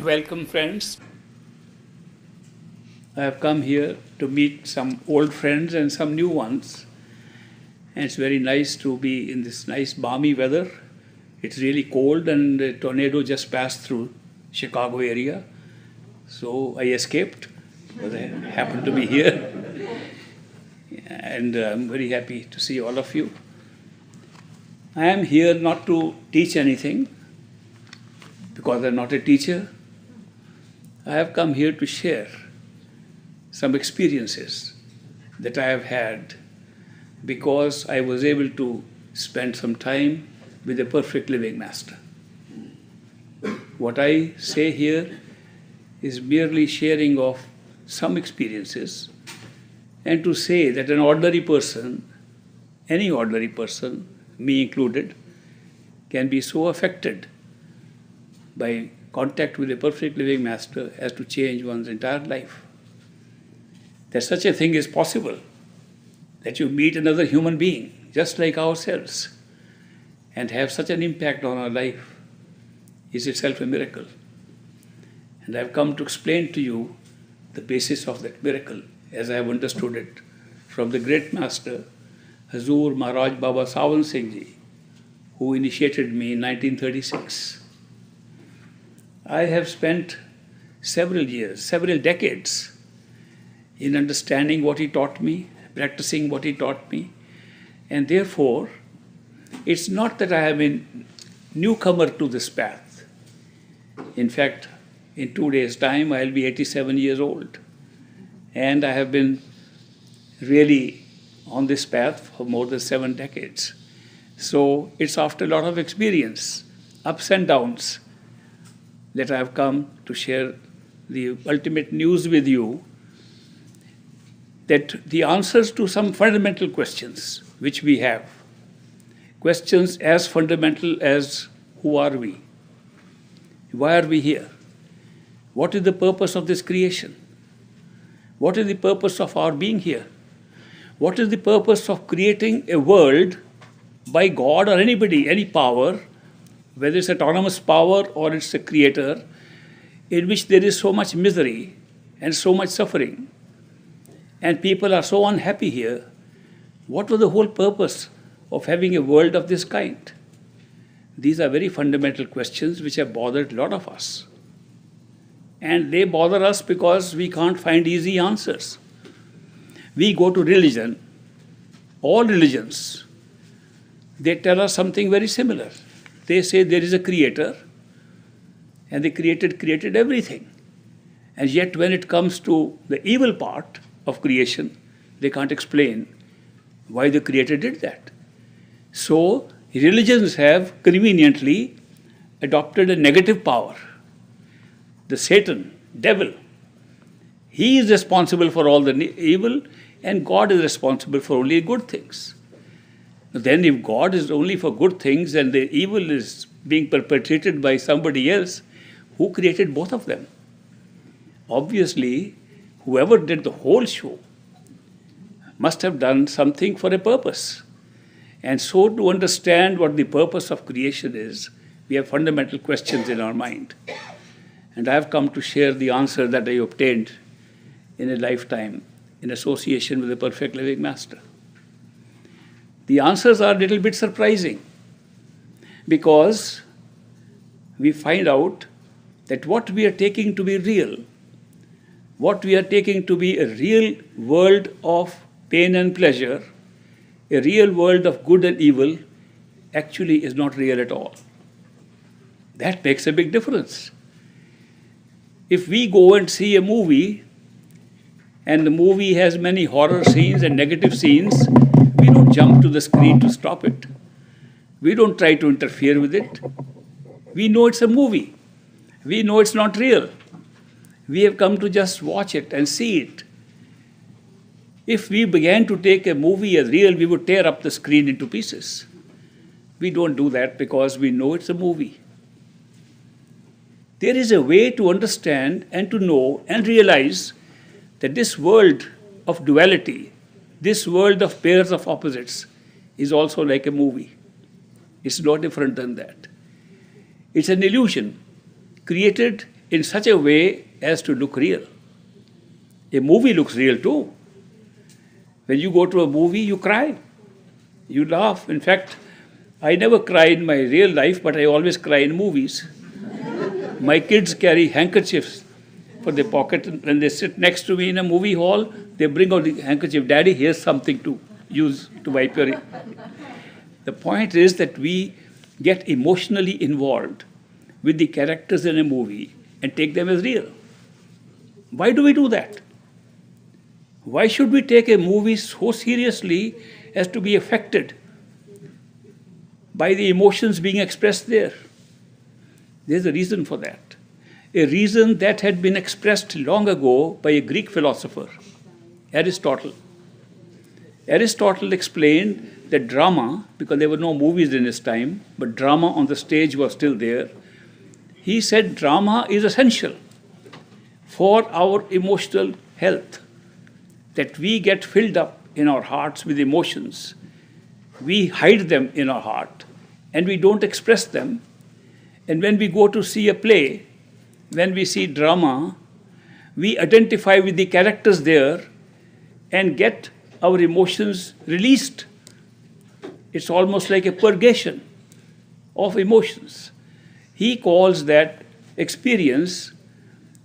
Welcome, friends. I have come here to meet some old friends and some new ones. And it's very nice to be in this nice balmy weather. It's really cold and a tornado just passed through Chicago area. So I escaped because I happened to be here. And I'm very happy to see all of you. I am here not to teach anything because I'm not a teacher. I have come here to share some experiences that I have had because I was able to spend some time with a perfect living master. What I say here is merely sharing of some experiences and to say that an ordinary person, any ordinary person, me included, can be so affected by contact with a perfect living master as to change one's entire life. That such a thing is possible, that you meet another human being just like ourselves and have such an impact on our life is itself a miracle. And I've come to explain to you the basis of that miracle as I have understood it from the great master Hazur Maharaj Baba Sawan Singh Ji, who initiated me in 1936. I have spent several years, several decades in understanding what he taught me, practicing what he taught me, and therefore it's not that I am a newcomer to this path. In fact, in 2 days' time I'll be 87 years old, and I have been really on this path for more than 7 decades. So it's after a lot of experience, ups and downs, that I have come to share the ultimate news with you, that the answers to some fundamental questions which we have, questions as fundamental as who are we? Why are we here? What is the purpose of this creation? What is the purpose of our being here? What is the purpose of creating a world by God or anybody, any power, whether it's autonomous power or it's a creator, in which there is so much misery and so much suffering, and people are so unhappy here? What was the whole purpose of having a world of this kind? These are very fundamental questions which have bothered a lot of us. And they bother us because we can't find easy answers. We go to religion, all religions, they tell us something very similar. They say there is a creator, and the created everything. And yet when it comes to the evil part of creation, they can't explain why the creator did that. So religions have conveniently adopted a negative power. The Satan, devil, he is responsible for all the evil, and God is responsible for only good things. Then if God is only for good things and the evil is being perpetrated by somebody else, who created both of them? Obviously, whoever did the whole show must have done something for a purpose. And so to understand what the purpose of creation is, we have fundamental questions in our mind. And I have come to share the answer that I obtained in a lifetime in association with a perfect living master. The answers are a little bit surprising because we find out that what we are taking to be real, what we are taking to be a real world of pain and pleasure, a real world of good and evil, actually is not real at all. That makes a big difference. If we go and see a movie, and the movie has many horror scenes and negative scenes, we don't jump to the screen to stop it. We don't try to interfere with it. We know it's a movie. We know it's not real. We have come to just watch it and see it. If we began to take a movie as real, we would tear up the screen into pieces. We don't do that because we know it's a movie. There is a way to understand and to know and realize that this world of duality, this world of pairs of opposites, is also like a movie. It's no different than that. It's an illusion created in such a way as to look real. A movie looks real too. When you go to a movie, you cry, you laugh. In fact, I never cry in my real life, but I always cry in movies. My kids carry handkerchiefs for their pocket, and when they sit next to me in a movie hall, they bring out the handkerchief. Daddy, here's something to use to wipe your. The point is that we get emotionally involved with the characters in a movie and take them as real. Why do we do that? Why should we take a movie so seriously as to be affected by the emotions being expressed there? There's a reason for that. A reason that had been expressed long ago by a Greek philosopher, Aristotle. Aristotle explained that drama, because there were no movies in his time, but drama on the stage was still there. He said drama is essential for our emotional health, that we get filled up in our hearts with emotions. We hide them in our heart and we don't express them. And when we go to see a play, when we see drama, we identify with the characters there and get our emotions released. It's almost like a purgation of emotions. He calls that experience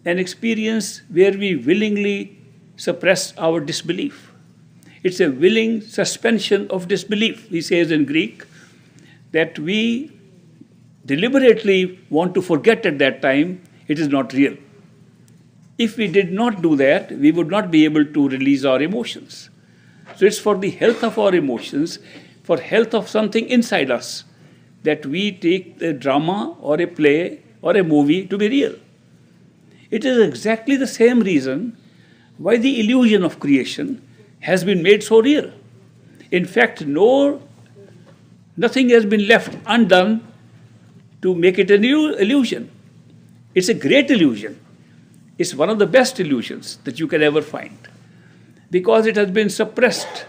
an experience where we willingly suppress our disbelief. It's a willing suspension of disbelief, he says in Greek, that we deliberately want to forget at that time it is not real. If we did not do that, we would not be able to release our emotions. So it's for the health of our emotions, for health of something inside us, that we take a drama or a play or a movie to be real. It is exactly the same reason why the illusion of creation has been made so real. In fact, nothing has been left undone to make it an illusion. It's a great illusion. It's one of the best illusions that you can ever find, because it has been suppressed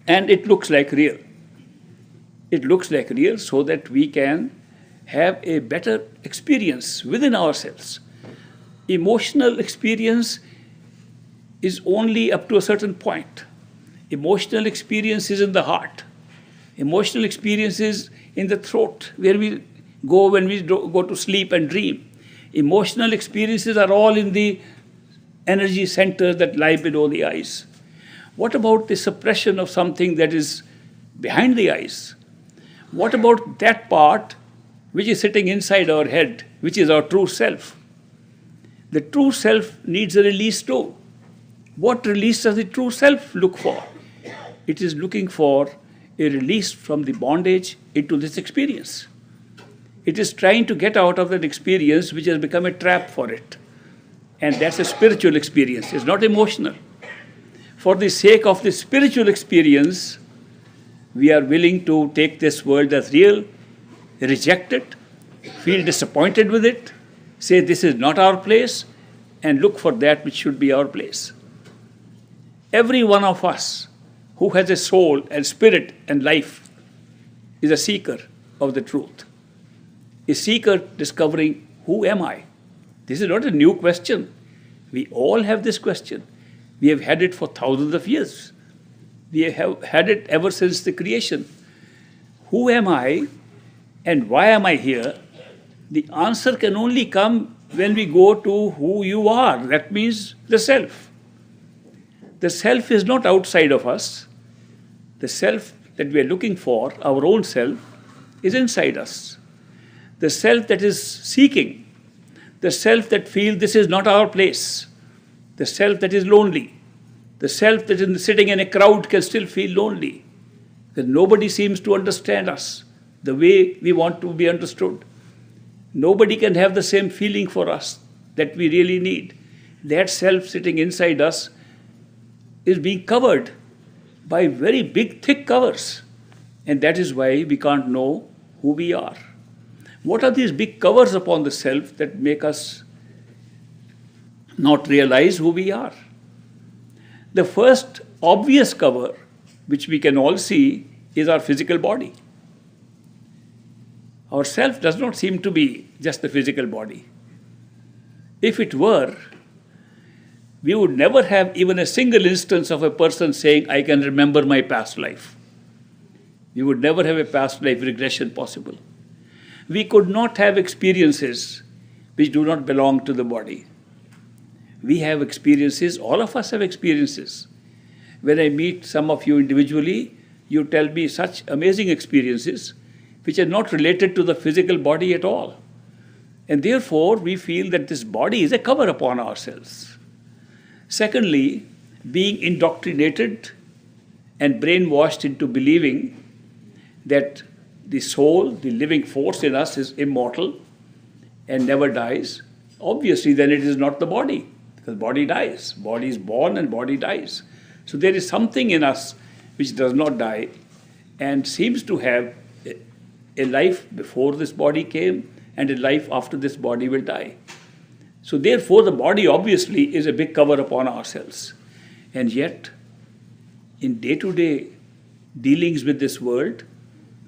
and it looks like real. It looks like real so that we can have a better experience within ourselves. Emotional experience is only up to a certain point. Emotional experience is in the heart. Emotional experience is in the throat, where we go when we go to sleep and dream. Emotional experiences are all in the energy centers that lie below the eyes. What about the suppression of something that is behind the eyes? What about that part which is sitting inside our head, which is our true self? The true self needs a release too. What release does the true self look for? It is looking for a release from the bondage into this experience. It is trying to get out of that experience which has become a trap for it. And that's a spiritual experience. It's not emotional. For the sake of the spiritual experience, we are willing to take this world as real, reject it, feel disappointed with it, say this is not our place, and look for that which should be our place. Every one of us who has a soul and spirit and life is a seeker of the truth. A seeker discovering, who am I? This is not a new question. We all have this question. We have had it for thousands of years. We have had it ever since the creation. Who am I and why am I here? The answer can only come when we go to who you are. That means the self. The self is not outside of us. The self that we are looking for, our own self, is inside us. The self that is seeking, the self that feels this is not our place, the self that is lonely, the self that is sitting in a crowd can still feel lonely, that nobody seems to understand us the way we want to be understood. Nobody can have the same feeling for us that we really need. That self sitting inside us is being covered by very big, thick covers. And that is why we can't know who we are. What are these big covers upon the self that make us not realize who we are? The first obvious cover, which we can all see, is our physical body. Our self does not seem to be just the physical body. If it were, we would never have even a single instance of a person saying, I can remember my past life. We would never have a past life regression possible. We could not have experiences which do not belong to the body. We have experiences, all of us have experiences. When I meet some of you individually, you tell me such amazing experiences which are not related to the physical body at all. And therefore, we feel that this body is a cover upon ourselves. Secondly, being indoctrinated and brainwashed into believing that the soul, the living force in us, is immortal and never dies. Obviously, then it is not the body, because body dies. Body is born and body dies. So there is something in us which does not die and seems to have a life before this body came and a life after this body will die. So therefore, the body obviously is a big cover upon ourselves. And yet, in day-to-day dealings with this world,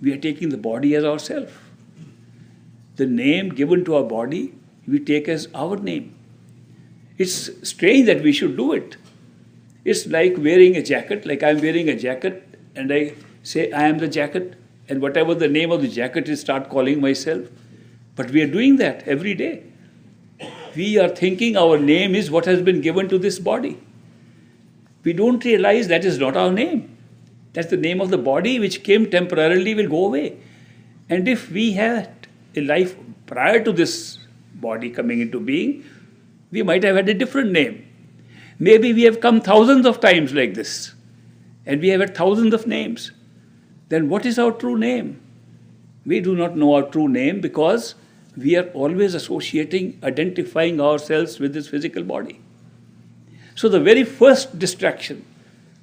we are taking the body as ourself. The name given to our body, we take as our name. It's strange that we should do it. It's like wearing a jacket, like I'm wearing a jacket, and I say I am the jacket, and whatever the name of the jacket is, start calling myself. But we are doing that every day. We are thinking our name is what has been given to this body. We don't realize that is not our name. That's the name of the body which came temporarily, will go away. And if we had a life prior to this body coming into being, we might have had a different name. Maybe we have come thousands of times like this, and we have had thousands of names. Then what is our true name? We do not know our true name because we are always associating, identifying ourselves with this physical body. So the very first distraction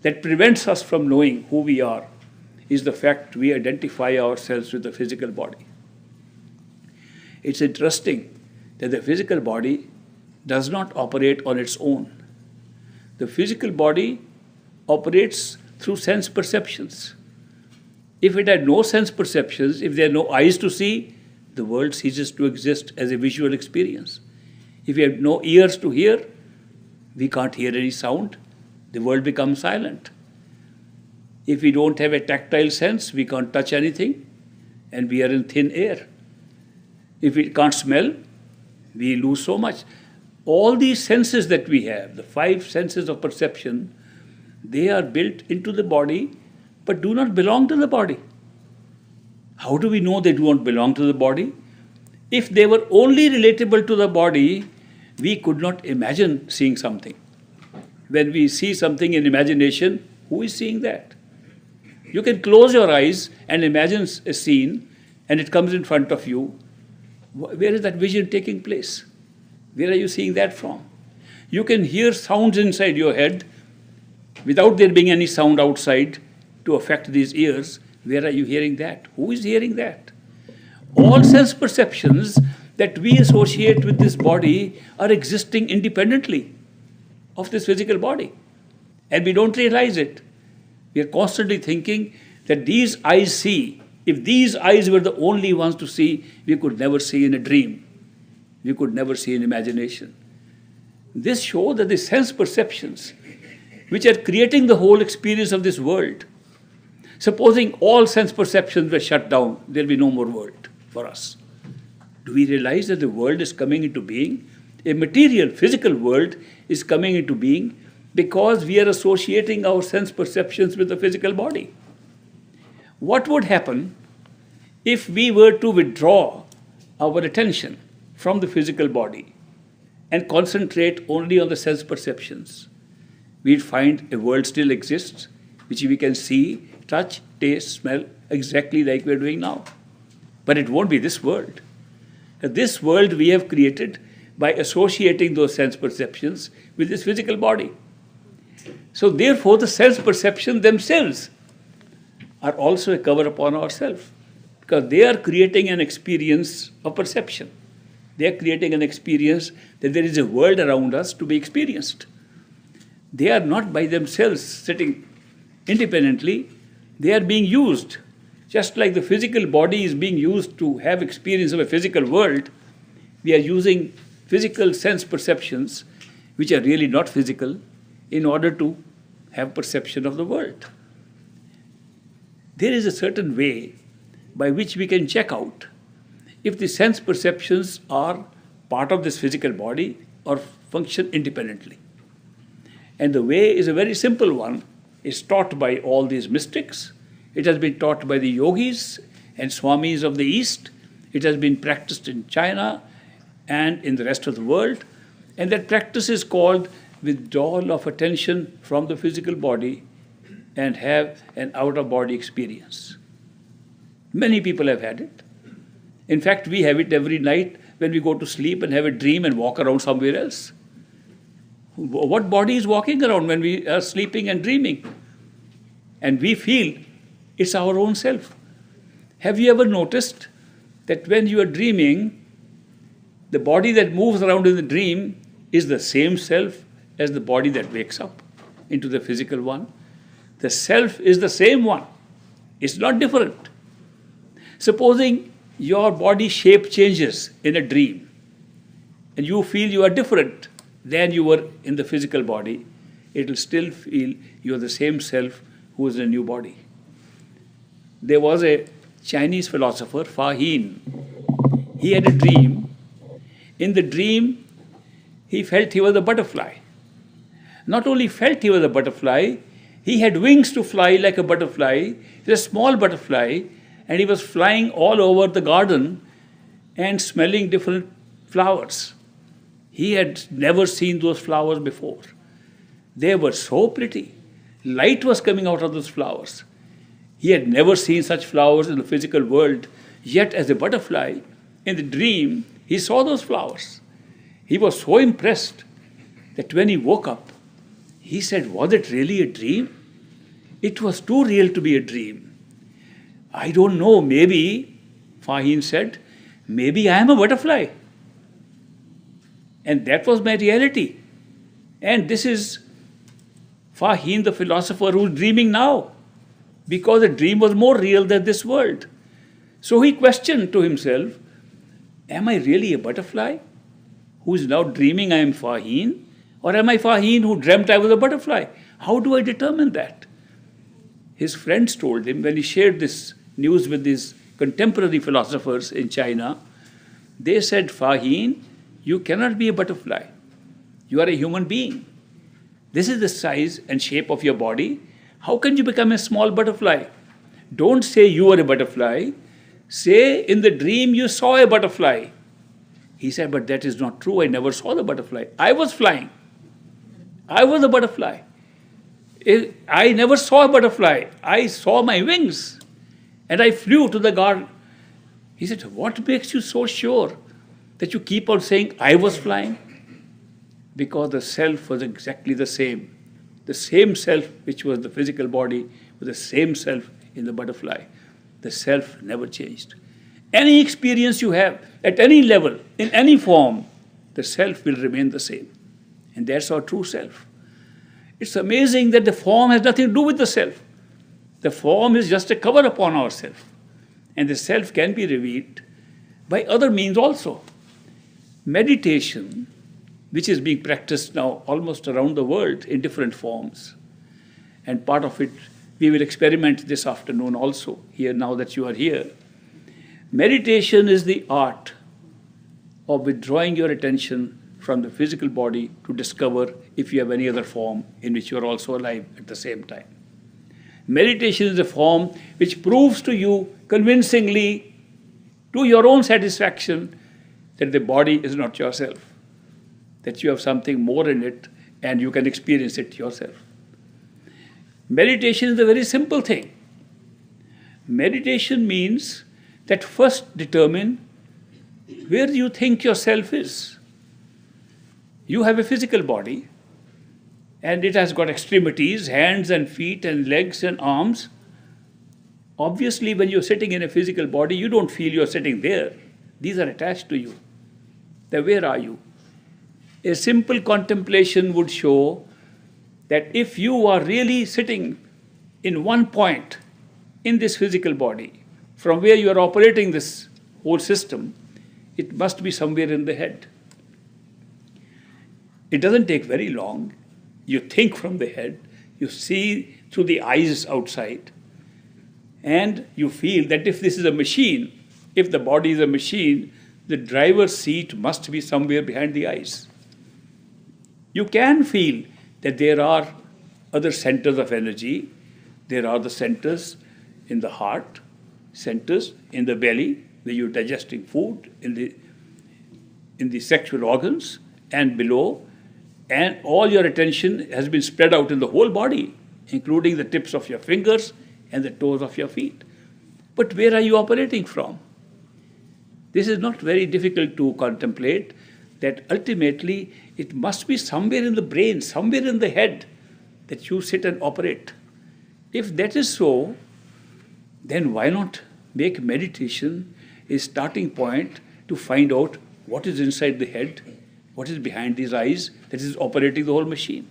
that prevents us from knowing who we are is the fact we identify ourselves with the physical body. It's interesting that the physical body does not operate on its own. The physical body operates through sense perceptions. If it had no sense perceptions, if there are no eyes to see, the world ceases to exist as a visual experience. If we have no ears to hear, we can't hear any sound. The world becomes silent. If we don't have a tactile sense, we can't touch anything, and we are in thin air. If we can't smell, we lose so much. All these senses that we have, the 5 senses of perception, they are built into the body, but do not belong to the body. How do we know they do not belong to the body? If they were only relatable to the body, we could not imagine seeing something. When we see something in imagination, who is seeing that? You can close your eyes and imagine a scene, and it comes in front of you. Where is that vision taking place? Where are you seeing that from? You can hear sounds inside your head without there being any sound outside to affect these ears. Where are you hearing that? Who is hearing that? All sense perceptions that we associate with this body are existing independently of this physical body. And we don't realize it. We are constantly thinking that these eyes see. If these eyes were the only ones to see, we could never see in a dream. We could never see in imagination. This shows that the sense perceptions, which are creating the whole experience of this world, supposing all sense perceptions were shut down, there will be no more world for us. Do we realize that the world is coming into being? A material, physical world is coming into being because we are associating our sense perceptions with the physical body. What would happen if we were to withdraw our attention from the physical body and concentrate only on the sense perceptions? We'd find a world still exists, which we can see, touch, taste, smell, exactly like we're doing now. But it won't be this world. This world we have created by associating those sense perceptions with this physical body. So therefore, the sense perceptions themselves are also a cover upon ourselves, because they are creating an experience of perception. They are creating an experience that there is a world around us to be experienced. They are not by themselves sitting independently. They are being used. Just like the physical body is being used to have experience of a physical world, we are using physical sense perceptions, which are really not physical, in order to have perception of the world. There is a certain way by which we can check out if the sense perceptions are part of this physical body or function independently. And the way is a very simple one. It's taught by all these mystics. It has been taught by the yogis and swamis of the East. It has been practiced in China and in the rest of the world. And that practice is called withdrawal of attention from the physical body and have an out-of-body experience. Many people have had it. In fact, we have it every night when we go to sleep and have a dream and walk around somewhere else. What body is walking around when we are sleeping and dreaming? And we feel it's our own self. Have you ever noticed that when you are dreaming, the body that moves around in the dream is the same self as the body that wakes up into the physical one? The self is the same one. It's not different. Supposing your body shape changes in a dream and you feel you are different than you were in the physical body, it will still feel you are the same self who is in a new body. There was a Chinese philosopher, Fa Hin. He had a dream. In the dream, he felt he was a butterfly. Not only felt he was a butterfly, he had wings to fly like a butterfly. He was a small butterfly, and he was flying all over the garden and smelling different flowers. He had never seen those flowers before. They were so pretty. Light was coming out of those flowers. He had never seen such flowers in the physical world, yet as a butterfly, in the dream, he saw those flowers. He was so impressed that when he woke up, he said, "Was it really a dream? It was too real to be a dream." "I don't know, maybe," Fa Hin said, "maybe I am a butterfly." And that was my reality. And this is Fa Hin, the philosopher, who is dreaming now, because the dream was more real than this world. So he questioned to himself, am I really a butterfly who is now dreaming I am Fa Hin? Or am I Fa Hin who dreamt I was a butterfly? How do I determine that? His friends told him, when he shared this news with these contemporary philosophers in China, they said, "Fa Hin, you cannot be a butterfly. You are a human being. This is the size and shape of your body. How can you become a small butterfly? Don't say you are a butterfly. Say in the dream you saw a butterfly." He said, "But that is not true. I never saw the butterfly. I was flying. I was a butterfly. I never saw a butterfly. I saw my wings and I flew to the garden." He said, "What makes you so sure that you keep on saying I was flying?" Because the self was exactly the same. The same self which was the physical body was the same self in the butterfly. The self never changed. Any experience you have at any level, in any form, the self will remain the same. And that's our true self. It's amazing that the form has nothing to do with the self. The form is just a cover upon ourself. And the self can be revealed by other means also. Meditation, which is being practiced now almost around the world in different forms, and part of it we will experiment this afternoon also, here now that you are here. Meditation is the art of withdrawing your attention from the physical body to discover if you have any other form in which you are also alive at the same time. Meditation is a form which proves to you convincingly, to your own satisfaction, that the body is not yourself, that you have something more in it and you can experience it yourself. Meditation is a very simple thing. Meditation means that first determine where you think yourself is. You have a physical body and it has got extremities, hands and feet and legs and arms. Obviously, when you're sitting in a physical body, you don't feel you're sitting there. These are attached to you. Then where are you? A simple contemplation would show that if you are really sitting in one point in this physical body, from where you are operating this whole system, it must be somewhere in the head. It doesn't take very long. You think from the head, you see through the eyes outside, and you feel that if this is a machine, if the body is a machine, the driver's seat must be somewhere behind the eyes. You can feel that there are other centers of energy. There are the centers in the heart, centers in the belly, where you're digesting food, in the sexual organs, and below. And all your attention has been spread out in the whole body, including the tips of your fingers and the toes of your feet. But where are you operating from? This is not very difficult to contemplate, that ultimately it must be somewhere in the brain, somewhere in the head, that you sit and operate. If that is so, then why not make meditation a starting point to find out what is inside the head, what is behind these eyes, that is operating the whole machine.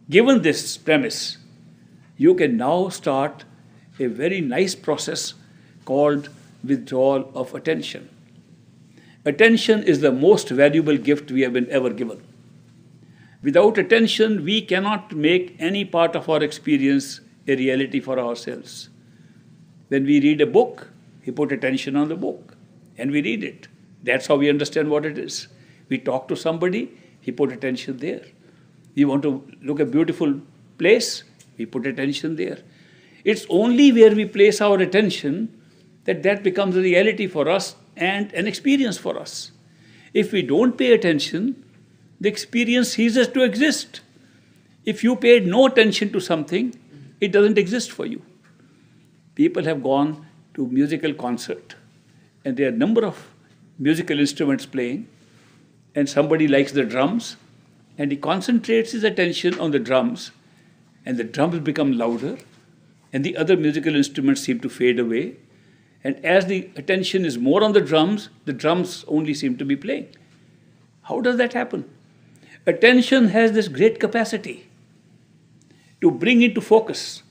Given this premise, you can now start a very nice process called withdrawal of attention. Attention is the most valuable gift we have been ever given. Without attention, we cannot make any part of our experience a reality for ourselves. When we read a book, we put attention on the book and we read it. That's how we understand what it is. We talk to somebody, we put attention there. We want to look at a beautiful place, we put attention there. It's only where we place our attention that becomes a reality for us and an experience for us. If we don't pay attention, the experience ceases to exist. If you paid no attention to something, it doesn't exist for you. People have gone to musical concert, and there are a number of musical instruments playing, and somebody likes the drums, and he concentrates his attention on the drums, and the drums become louder, and the other musical instruments seem to fade away. And as the attention is more on the drums only seem to be playing. How does that happen? Attention has this great capacity to bring into focus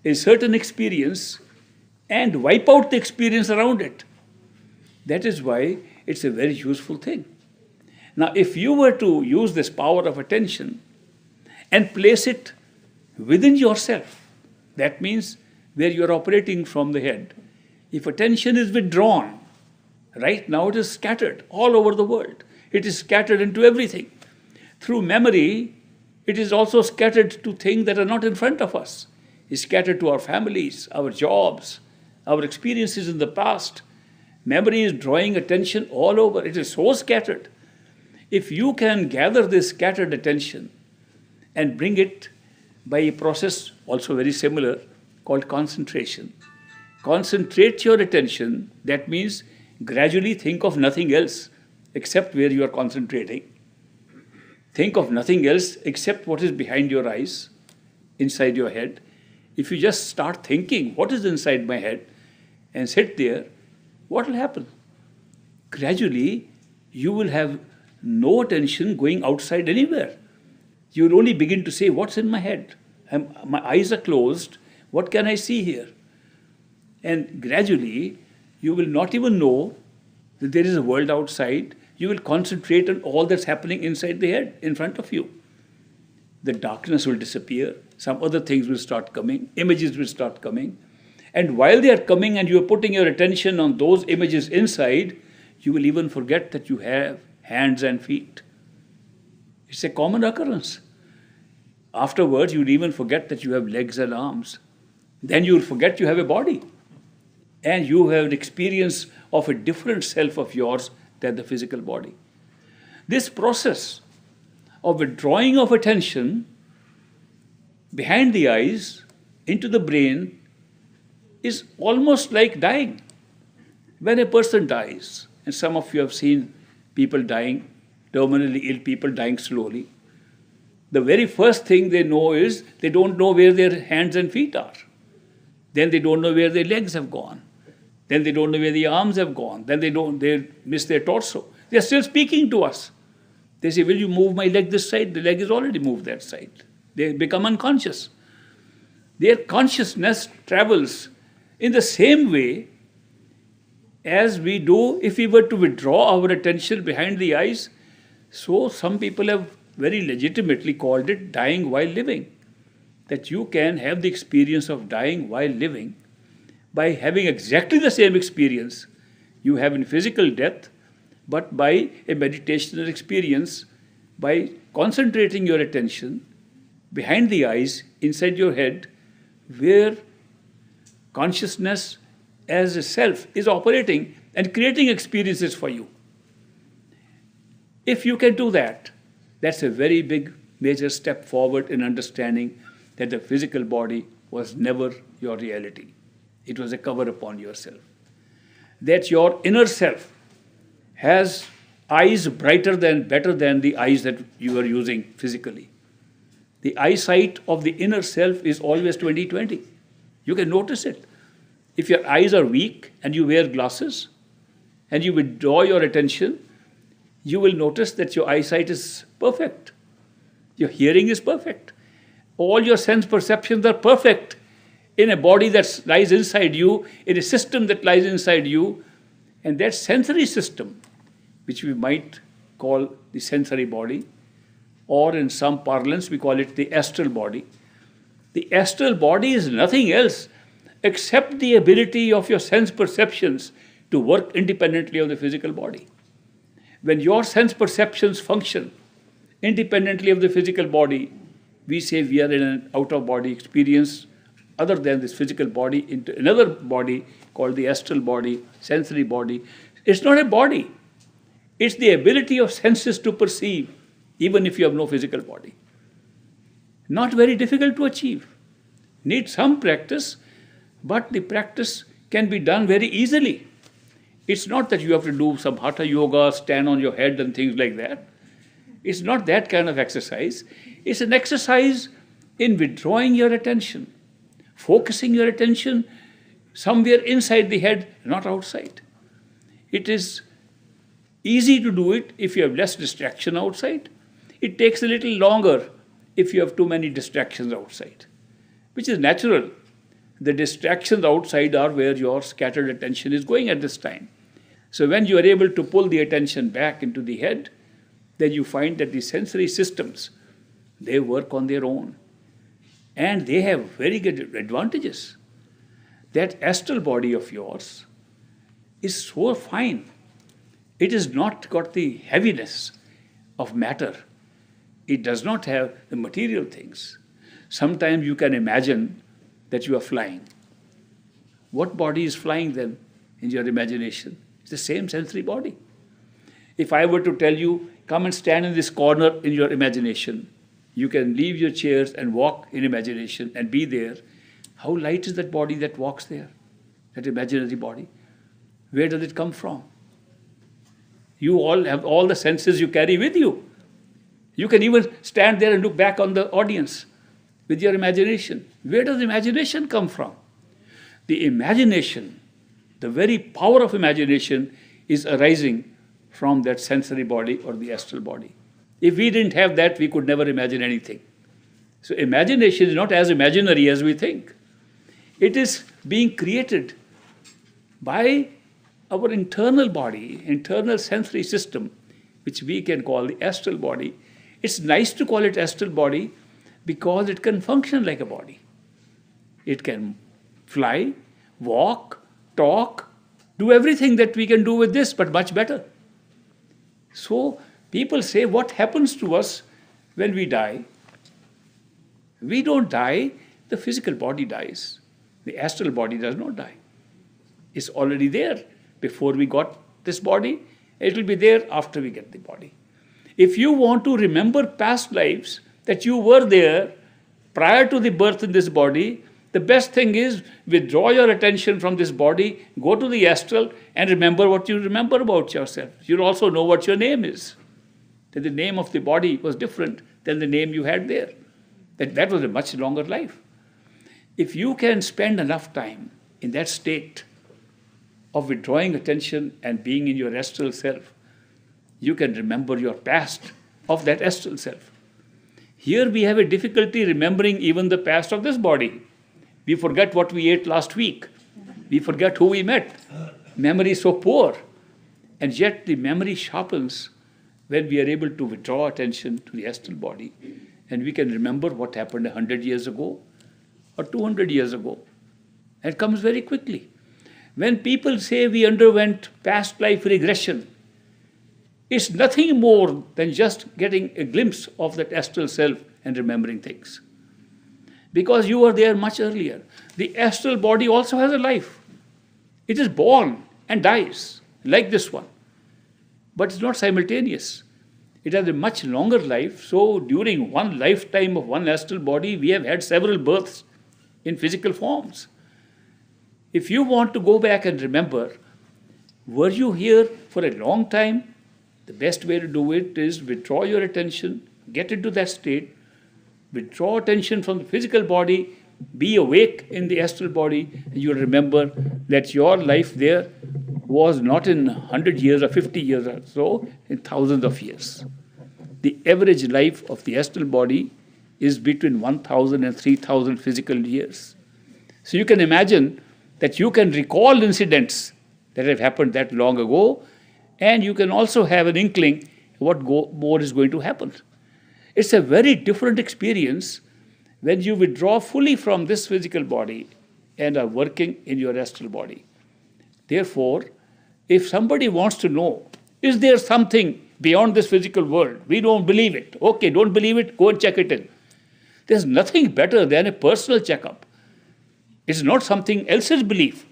a certain experience and wipe out the experience around it. That is why it's a very useful thing. Now, if you were to use this power of attention and place it within yourself, that means where you are operating from the head, if attention is withdrawn, right now it is scattered all over the world. It is scattered into everything. Through memory, it is also scattered to things that are not in front of us. It's scattered to our families, our jobs, our experiences in the past. Memory is drawing attention all over. It is so scattered. If you can gather this scattered attention and bring it by a process also very similar called concentration. Concentrate your attention, that means gradually think of nothing else except where you are concentrating. Think of nothing else except what is behind your eyes, inside your head. If you just start thinking, what is inside my head, and sit there, what will happen? Gradually, you will have no attention going outside anywhere. You will only begin to say, what's in my head? My eyes are closed. What can I see here? And gradually, you will not even know that there is a world outside. You will concentrate on all that's happening inside the head, in front of you. The darkness will disappear. Some other things will start coming. Images will start coming. And while they are coming and you are putting your attention on those images inside, you will even forget that you have hands and feet. It's a common occurrence. Afterwards, you will even forget that you have legs and arms. Then you will forget you have a body. And you have an experience of a different self of yours than the physical body. This process of withdrawing of attention behind the eyes into the brain is almost like dying. When a person dies, and some of you have seen people dying, terminally ill people dying slowly, the very first thing they know is they don't know where their hands and feet are. Then they don't know where their legs have gone. Then they don't know where the arms have gone. Then they miss their torso. They are still speaking to us. They say, will you move my leg this side? The leg is already moved that side. They become unconscious. Their consciousness travels in the same way as we do if we were to withdraw our attention behind the eyes. So some people have very legitimately called it dying while living. That you can have the experience of dying while living by having exactly the same experience you have in physical death, but by a meditational experience, by concentrating your attention behind the eyes, inside your head, where consciousness as a self is operating and creating experiences for you. If you can do that, that's a very big, major step forward in understanding that the physical body was never your reality. It was a cover upon yourself. That your inner self has eyes brighter than, better than the eyes that you are using physically. The eyesight of the inner self is always 20/20. You can notice it. If your eyes are weak and you wear glasses and you withdraw your attention, you will notice that your eyesight is perfect. Your hearing is perfect. All your sense perceptions are perfect in a body that lies inside you, in a system that lies inside you. And that sensory system, which we might call the sensory body, or in some parlance we call it the astral body. The astral body is nothing else except the ability of your sense perceptions to work independently of the physical body. When your sense perceptions function independently of the physical body, we say we are in an out-of-body experience other than this physical body into another body called the astral body, sensory body. It's not a body. It's the ability of senses to perceive, even if you have no physical body. Not very difficult to achieve. Need some practice, but the practice can be done very easily. It's not that you have to do some hatha yoga, stand on your head and things like that. It's not that kind of exercise. It's an exercise in withdrawing your attention, focusing your attention somewhere inside the head, not outside. It is easy to do it if you have less distraction outside. It takes a little longer if you have too many distractions outside, which is natural. The distractions outside are where your scattered attention is going at this time. So when you are able to pull the attention back into the head, then you find that the sensory systems, they work on their own. And they have very good advantages. That astral body of yours is so fine. It has not got the heaviness of matter. It does not have the material things. Sometimes you can imagine that you are flying. What body is flying then in your imagination? It's the same sensory body. If I were to tell you, come and stand in this corner in your imagination, you can leave your chairs and walk in imagination and be there. How light is that body that walks there? That imaginary body? Where does it come from? You all have all the senses you carry with you. You can even stand there and look back on the audience with your imagination. Where does imagination come from? The imagination, the very power of imagination is arising from that sensory body or the astral body. If we didn't have that, we could never imagine anything. So imagination is not as imaginary as we think. It is being created by our internal body, internal sensory system, which we can call the astral body. It's nice to call it astral body because it can function like a body. It can fly, walk, talk, do everything that we can do with this, but much better. So people say, what happens to us when we die? We don't die, the physical body dies. The astral body does not die. It's already there before we got this body. It will be there after we get the body. If you want to remember past lives, that you were there prior to the birth in this body, the best thing is withdraw your attention from this body, go to the astral and remember what you remember about yourself. You'll also know what your name is. That the name of the body was different than the name you had there. That was a much longer life. If you can spend enough time in that state of withdrawing attention and being in your astral self, you can remember your past of that astral self. Here we have a difficulty remembering even the past of this body. We forget what we ate last week. We forget who we met. Memory is so poor. And yet the memory sharpens when we are able to withdraw attention to the astral body and we can remember what happened 100 years ago or 200 years ago. It comes very quickly. When people say we underwent past life regression, it's nothing more than just getting a glimpse of that astral self and remembering things. Because you were there much earlier. The astral body also has a life. It is born and dies, like this one. But it's not simultaneous. It has a much longer life. So during one lifetime of one astral body, we have had several births in physical forms. If you want to go back and remember, were you here for a long time? The best way to do it is withdraw your attention, get into that state, withdraw attention from the physical body, be awake in the astral body, and you'll remember that your life there was not in 100 years or 50 years or so, in thousands of years. The average life of the astral body is between 1,000 and 3,000 physical years. So you can imagine that you can recall incidents that have happened that long ago, and you can also have an inkling what more is going to happen. It's a very different experience when you withdraw fully from this physical body and are working in your astral body. Therefore, if somebody wants to know, is there something beyond this physical world? We don't believe it. Okay, don't believe it, go and check it in. There's nothing better than a personal checkup. It's not something else's belief.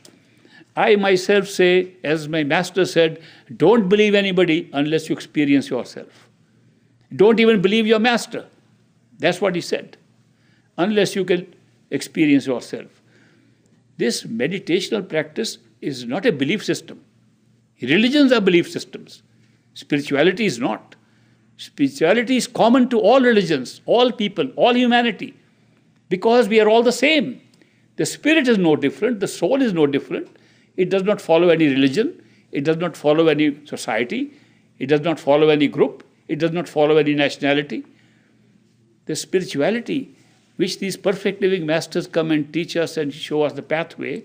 I myself say, as my master said, don't believe anybody unless you experience yourself. Don't even believe your master. That's what he said. Unless you can experience yourself. This meditational practice is not a belief system. Religions are belief systems. Spirituality is not. Spirituality is common to all religions, all people, all humanity, because we are all the same. The spirit is no different, the soul is no different. It does not follow any religion, it does not follow any society, it does not follow any group, it does not follow any nationality. The spirituality which these perfect living masters come and teach us and show us the pathway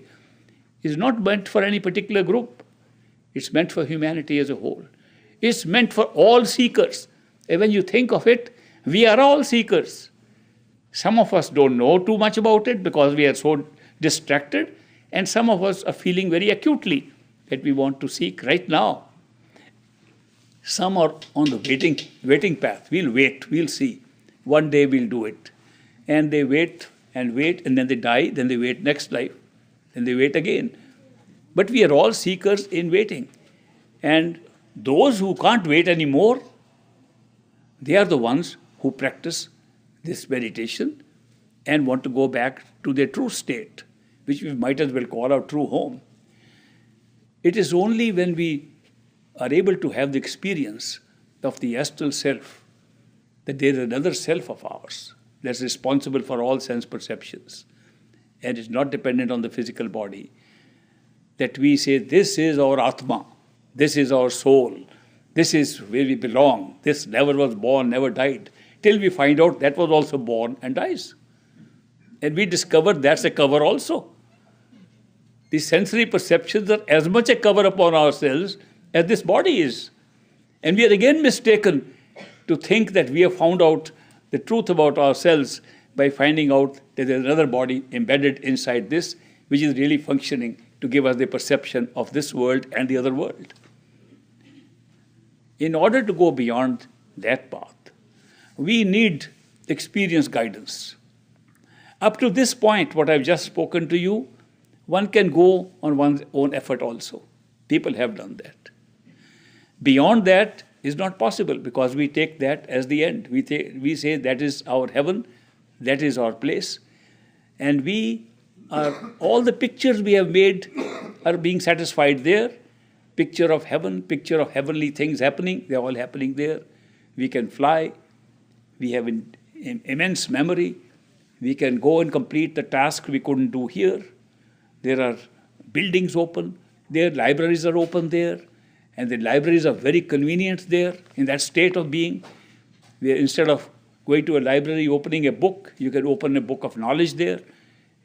is not meant for any particular group. It's meant for humanity as a whole. It's meant for all seekers. And when you think of it, we are all seekers. Some of us don't know too much about it because we are so distracted, and some of us are feeling very acutely that we want to seek right now. Some are on the waiting path. We'll wait, we'll see. One day we'll do it. And they wait, and then they die, then they wait next life, then they wait again. But we are all seekers in waiting. And those who can't wait anymore, they are the ones who practice this meditation and want to go back to their true state, which we might as well call our true home. It is only when we are able to have the experience of the astral self that there is another self of ours that's responsible for all sense perceptions and is not dependent on the physical body, that we say, this is our Atma, this is our soul, this is where we belong, this never was born, never died, till we find out that was also born and dies. And we discover that's a cover also. The sensory perceptions are as much a cover upon ourselves as this body is. And we are again mistaken to think that we have found out the truth about ourselves by finding out that there is another body embedded inside this, which is really functioning to give us the perception of this world and the other world. In order to go beyond that path, we need experience guidance. Up to this point, what I've just spoken to you, one can go on one's own effort also. People have done that. Beyond that is not possible because we take that as the end. We say that is our heaven, that is our place, and all the pictures we have made are being satisfied there. Picture of heaven, picture of heavenly things happening, they're all happening there. We can fly, we have an immense memory, we can go and complete the task we couldn't do here. There are buildings open, their libraries are open there, and the libraries are very convenient there in that state of being, where instead of going to a library, opening a book, you can open a book of knowledge there,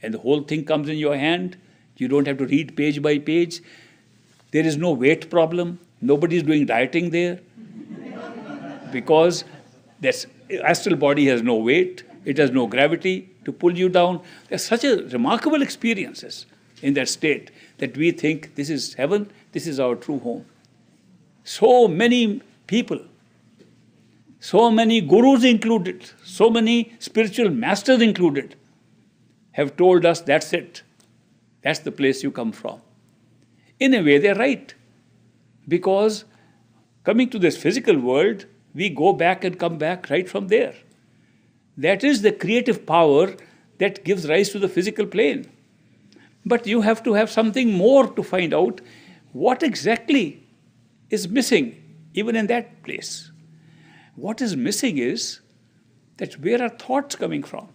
and the whole thing comes in your hand. You don't have to read page by page. There is no weight problem. Nobody is doing dieting there. because this astral body has no weight, it has no gravity to pull you down. There's such a remarkable experiences in that state that we think this is heaven, this is our true home. So many people, so many gurus included, so many spiritual masters included, have told us that's it. That's the place you come from. In a way, they're right. Because coming to this physical world, we go back and come back right from there. That is the creative power that gives rise to the physical plane. But you have to have something more to find out what exactly is missing, even in that place. What is missing is that where are thoughts coming from?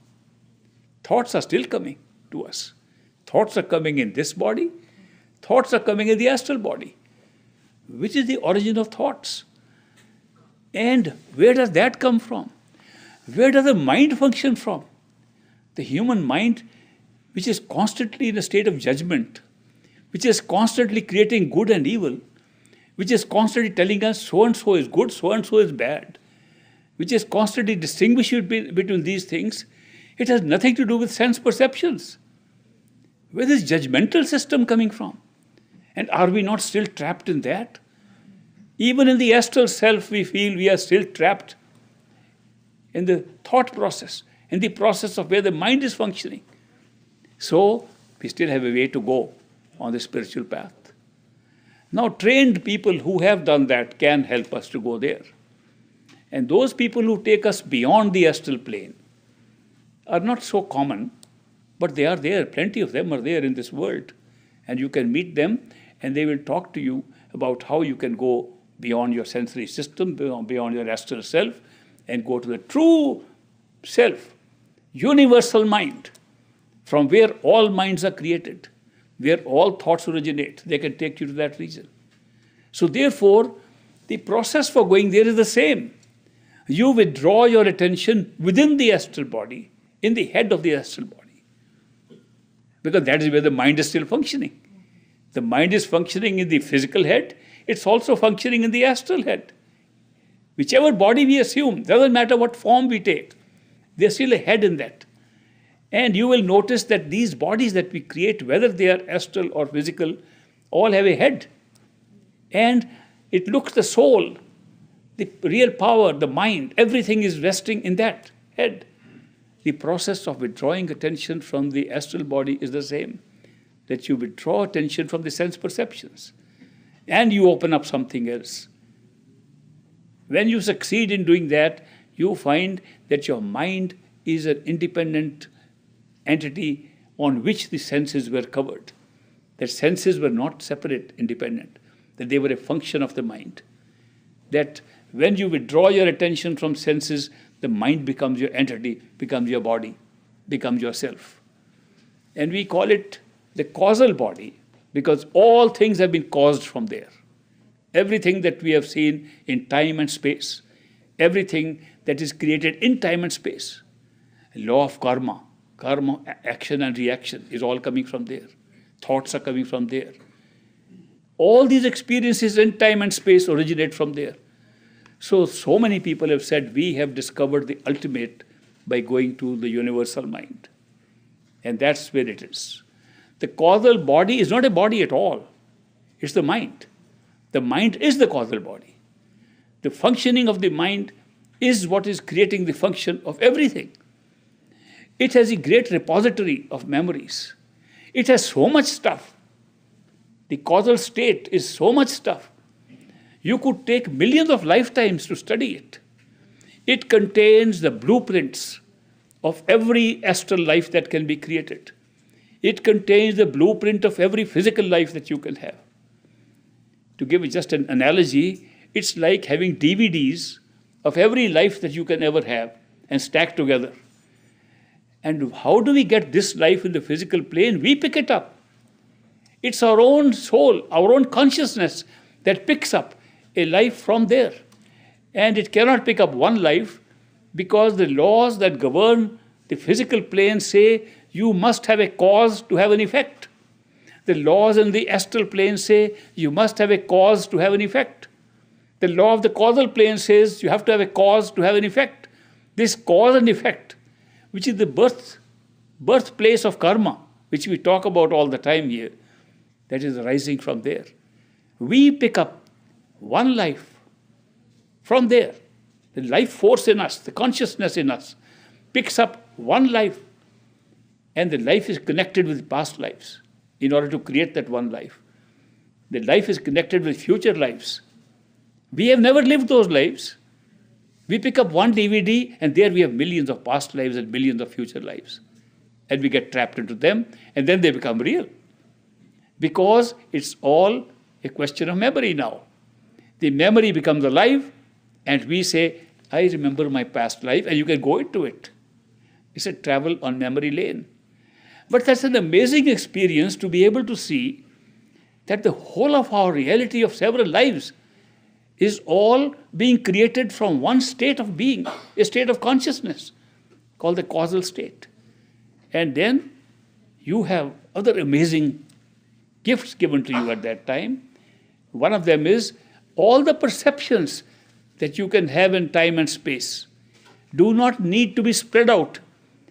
Thoughts are still coming to us. Thoughts are coming in this body. Thoughts are coming in the astral body. Which is the origin of thoughts? And where does that come from? Where does the mind function from? The human mind, which is constantly in a state of judgment, which is constantly creating good and evil, which is constantly telling us so-and-so is good, so-and-so is bad, which is constantly distinguishing between these things, it has nothing to do with sense perceptions. Where is this judgmental system coming from? And are we not still trapped in that? Even in the astral self, we feel we are still trapped in the thought process, in the process of where the mind is functioning. So, we still have a way to go on the spiritual path. Now, trained people who have done that can help us to go there. And those people who take us beyond the astral plane are not so common, but they are there. Plenty of them are there in this world. And you can meet them, and they will talk to you about how you can go beyond your sensory system, beyond your astral self, and go to the true self, universal mind, from where all minds are created, where all thoughts originate. They can take you to that region. So therefore, the process for going there is the same. You withdraw your attention within the astral body, in the head of the astral body, because that is where the mind is still functioning. The mind is functioning in the physical head, it's also functioning in the astral head. Whichever body we assume, doesn't matter what form we take, there's still a head in that. And you will notice that these bodies that we create, whether they are astral or physical, all have a head. And it looks the soul, the real power, the mind, everything is resting in that head. The process of withdrawing attention from the astral body is the same. That you withdraw attention from the sense perceptions and you open up something else. When you succeed in doing that, you find that your mind is an independent entity on which the senses were covered. That senses were not separate, independent, that they were a function of the mind. That when you withdraw your attention from senses, the mind becomes your entity, becomes your body, becomes yourself. And we call it the causal body because all things have been caused from there. Everything that we have seen in time and space, everything that is created in time and space, law of karma, action and reaction is all coming from there. Thoughts are coming from there. All these experiences in time and space originate from there. So many people have said we have discovered the ultimate by going to the universal mind. And that's where it is. The causal body is not a body at all. It's the mind. The mind is the causal body. The functioning of the mind is what is creating the function of everything. It has a great repository of memories. It has so much stuff. The causal state is so much stuff. You could take millions of lifetimes to study it. It contains the blueprints of every astral life that can be created. It contains the blueprint of every physical life that you can have. To give just an analogy, it's like having DVDs of every life that you can ever have and stacked together. And how do we get this life in the physical plane? We pick it up. It's our own soul, our own consciousness that picks up a life from there. And it cannot pick up one life because the laws that govern the physical plane say you must have a cause to have an effect. The laws in the astral plane say you must have a cause to have an effect. The law of the causal plane says you have to have a cause to have an effect. This cause and effect, which is the birthplace of karma, which we talk about all the time here, that is arising from there. We pick up one life from there. The life force in us, the consciousness in us, picks up one life, and the life is connected with past lives in order to create that one life. The life is connected with future lives. We have never lived those lives. We pick up one DVD, and there we have millions of past lives and millions of future lives. And we get trapped into them, and then they become real. Because it's all a question of memory now. The memory becomes alive, and we say, I remember my past life, and you can go into it. It's a travel on memory lane. But that's an amazing experience to be able to see that the whole of our reality of several lives is all being created from one state of being, a state of consciousness called the causal state. And then you have other amazing gifts given to you at that time. One of them is all the perceptions that you can have in time and space do not need to be spread out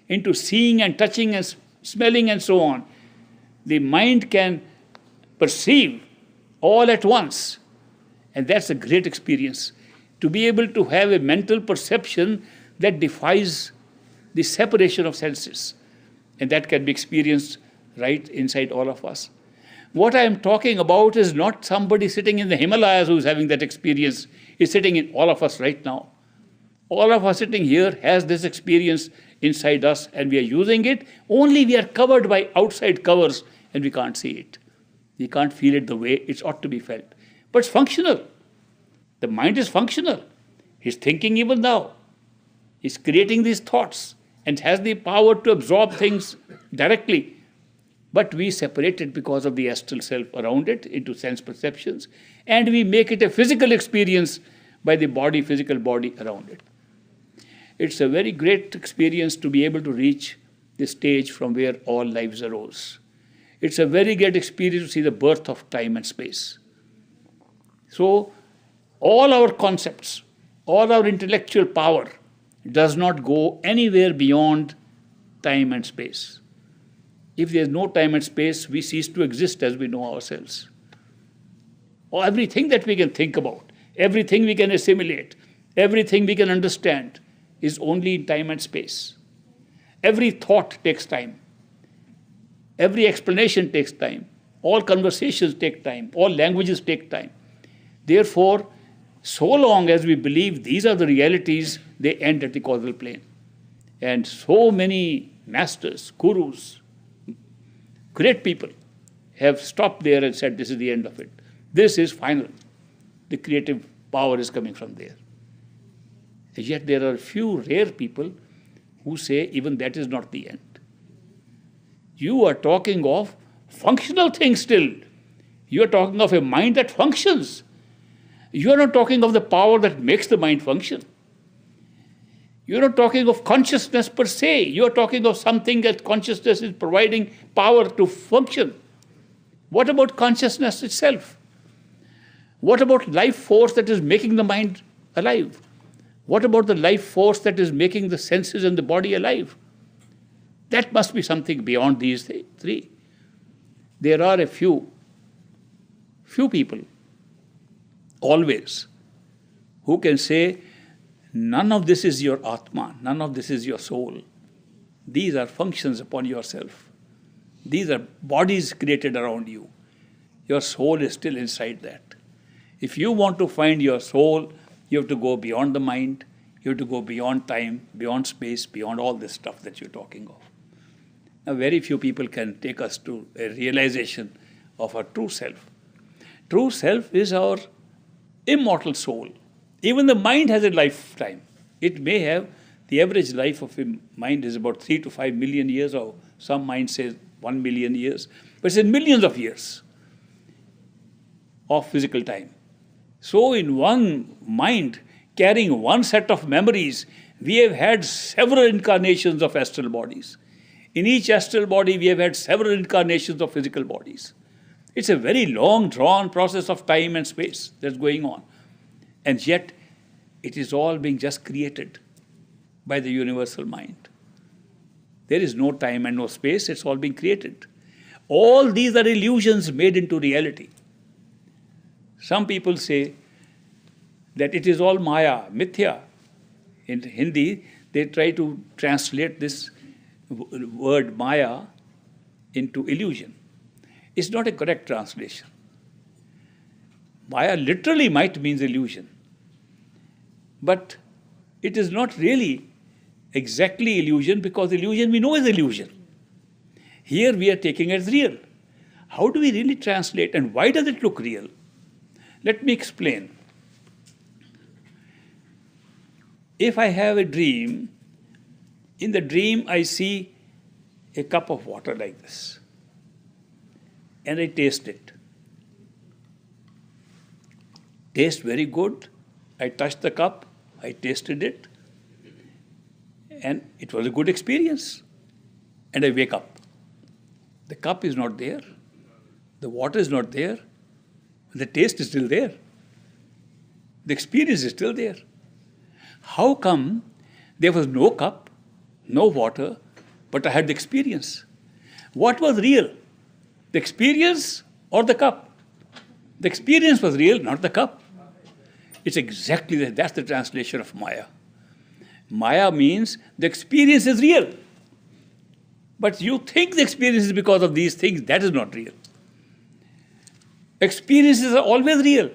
into seeing and touching and smelling and so on. The mind can perceive all at once. And that's a great experience, to be able to have a mental perception that defies the separation of senses. And that can be experienced right inside all of us. What I am talking about is not somebody sitting in the Himalayas who is having that experience. It's sitting in all of us right now. All of us sitting here has this experience inside us, and we are using it. Only we are covered by outside covers, and we can't see it. We can't feel it the way it ought to be felt. But it's functional. The mind is functional. He's thinking even now. He's creating these thoughts and has the power to absorb things directly. But we separate it because of the astral self around it into sense perceptions, and we make it a physical experience by the body, physical body around it. It's a very great experience to be able to reach the stage from where all lives arose. It's a very great experience to see the birth of time and space. So, all our concepts, all our intellectual power does not go anywhere beyond time and space. If there is no time and space, we cease to exist as we know ourselves. Or everything that we can think about, everything we can assimilate, everything we can understand is only in time and space. Every thought takes time. Every explanation takes time. All conversations take time. All languages take time. Therefore, so long as we believe these are the realities, they end at the causal plane. And so many masters, gurus, great people have stopped there and said, this is the end of it. This is final. The creative power is coming from there. And yet there are a few rare people who say even that is not the end. You are talking of functional things still. You are talking of a mind that functions. You are not talking of the power that makes the mind function. You are not talking of consciousness per se. You are talking of something that consciousness is providing power to function. What about consciousness itself? What about life force that is making the mind alive? What about the life force that is making the senses and the body alive? That must be something beyond these three. There are a few people, always, who can say, none of this is your Atma, none of this is your soul. These are functions upon yourself. These are bodies created around you. Your soul is still inside that. If you want to find your soul, you have to go beyond the mind, you have to go beyond time, beyond space, beyond all this stuff that you're talking of. Now, very few people can take us to a realization of our true self. True self is our immortal soul. Even the mind has a lifetime. It may have, the average life of a mind is about 3 to 5 million years, or some mind says 1 million years, but it's in millions of years of physical time. So in one mind, carrying one set of memories, we have had several incarnations of astral bodies. In each astral body, we have had several incarnations of physical bodies. It's a very long, drawn process of time and space that's going on. And yet, it is all being just created by the universal mind. There is no time and no space, it's all being created. All these are illusions made into reality. Some people say that it is all Maya, Mithya. In Hindi, they try to translate this word Maya into illusion. It's not a correct translation. Maya literally might mean illusion. But it is not really exactly illusion, because illusion we know is illusion. Here we are taking it as real. How do we really translate, and why does it look real? Let me explain. If I have a dream, in the dream I see a cup of water like this, and I taste it. Taste very good. I touched the cup, I tasted it, and it was a good experience. And I wake up. The cup is not there. The water is not there. The taste is still there. The experience is still there. How come there was no cup, no water, but I had the experience? What was real? The experience or the cup? The experience was real, not the cup. It's exactly that. That's the translation of Maya. Maya means the experience is real. But you think the experience is because of these things. That is not real. Experiences are always real.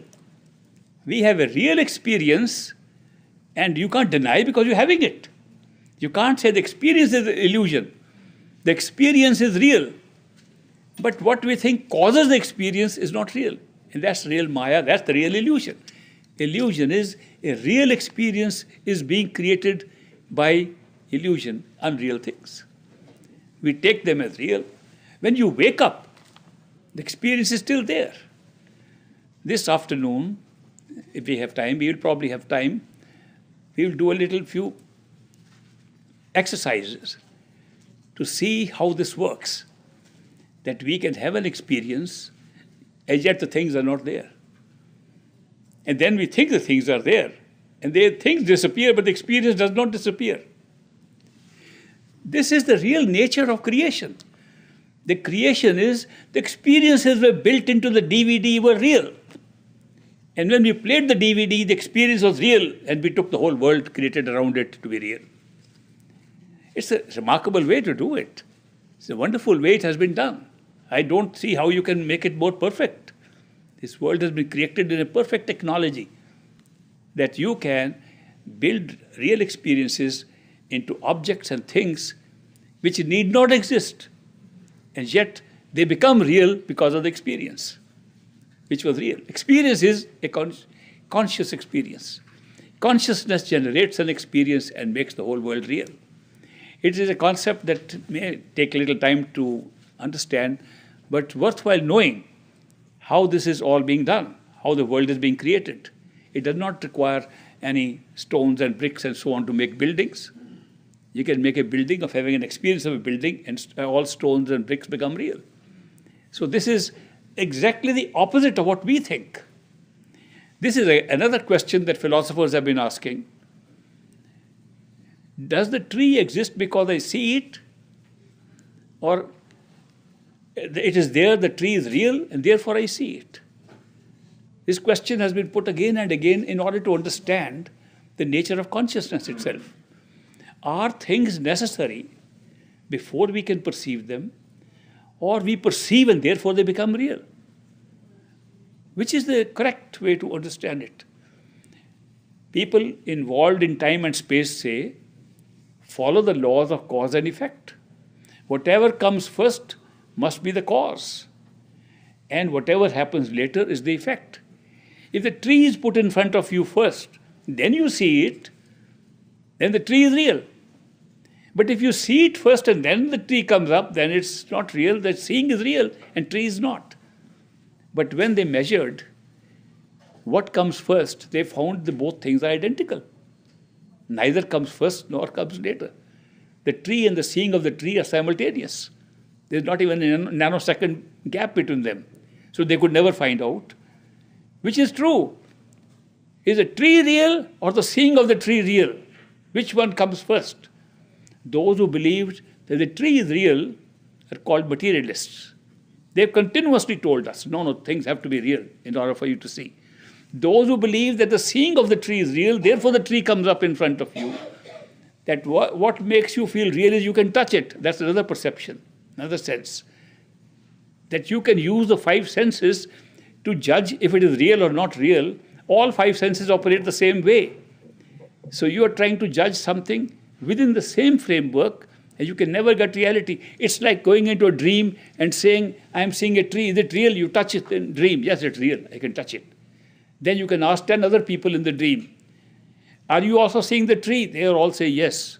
We have a real experience, and you can't deny because you're having it. You can't say the experience is an illusion. The experience is real. But what we think causes the experience is not real. And that's real Maya, that's the real illusion. Illusion is a real experience is being created by illusion, unreal things. We take them as real. When you wake up, the experience is still there. This afternoon, if we have time, we will probably have time, we will do a few exercises to see how this works. That we can have an experience, and yet the things are not there. And then we think the things are there, and things disappear, but the experience does not disappear. This is the real nature of creation. The creation is, the experiences were built into the DVD were real. And when we played the DVD, the experience was real, and we took the whole world created around it to be real. It's a remarkable way to do it. It's a wonderful way it has been done. I don't see how you can make it more perfect. This world has been created in a perfect technology that you can build real experiences into objects and things which need not exist. And yet they become real because of the experience, which was real. Experience is a conscious experience. Consciousness generates an experience and makes the whole world real. It is a concept that may take a little time to understand, but worthwhile knowing how this is all being done, how the world is being created. It does not require any stones and bricks and so on to make buildings. You can make a building of having an experience of a building, and all stones and bricks become real. So this is exactly the opposite of what we think. This is another question that philosophers have been asking. Does the tree exist because I see it? Or it is there, the tree is real, and therefore I see it? This question has been put again and again in order to understand the nature of consciousness itself. Are things necessary before we can perceive them, or we perceive and therefore they become real? Which is the correct way to understand it? People involved in time and space say, follow the laws of cause and effect. Whatever comes first must be the cause, and whatever happens later is the effect. If the tree is put in front of you first, then you see it, then the tree is real. But if you see it first and then the tree comes up, then it's not real. That seeing is real and tree is not. But when they measured what comes first, they found that both things are identical. Neither comes first nor comes later. The tree and the seeing of the tree are simultaneous. There's not even a nanosecond gap between them. So they could never find out, which is true. Is the tree real or the seeing of the tree real? Which one comes first? Those who believed that the tree is real are called materialists. They've continuously told us, no, things have to be real in order for you to see. Those who believe that the seeing of the tree is real, therefore the tree comes up in front of you, that what makes you feel real is you can touch it. That's another perception, another sense. That you can use the five senses to judge if it is real or not real. All five senses operate the same way. So you are trying to judge something within the same framework, and you can never get reality. It's like going into a dream and saying, I'm seeing a tree. Is it real? You touch it in dream. Yes, it's real. I can touch it. Then you can ask 10 other people in the dream, are you also seeing the tree? They all say yes.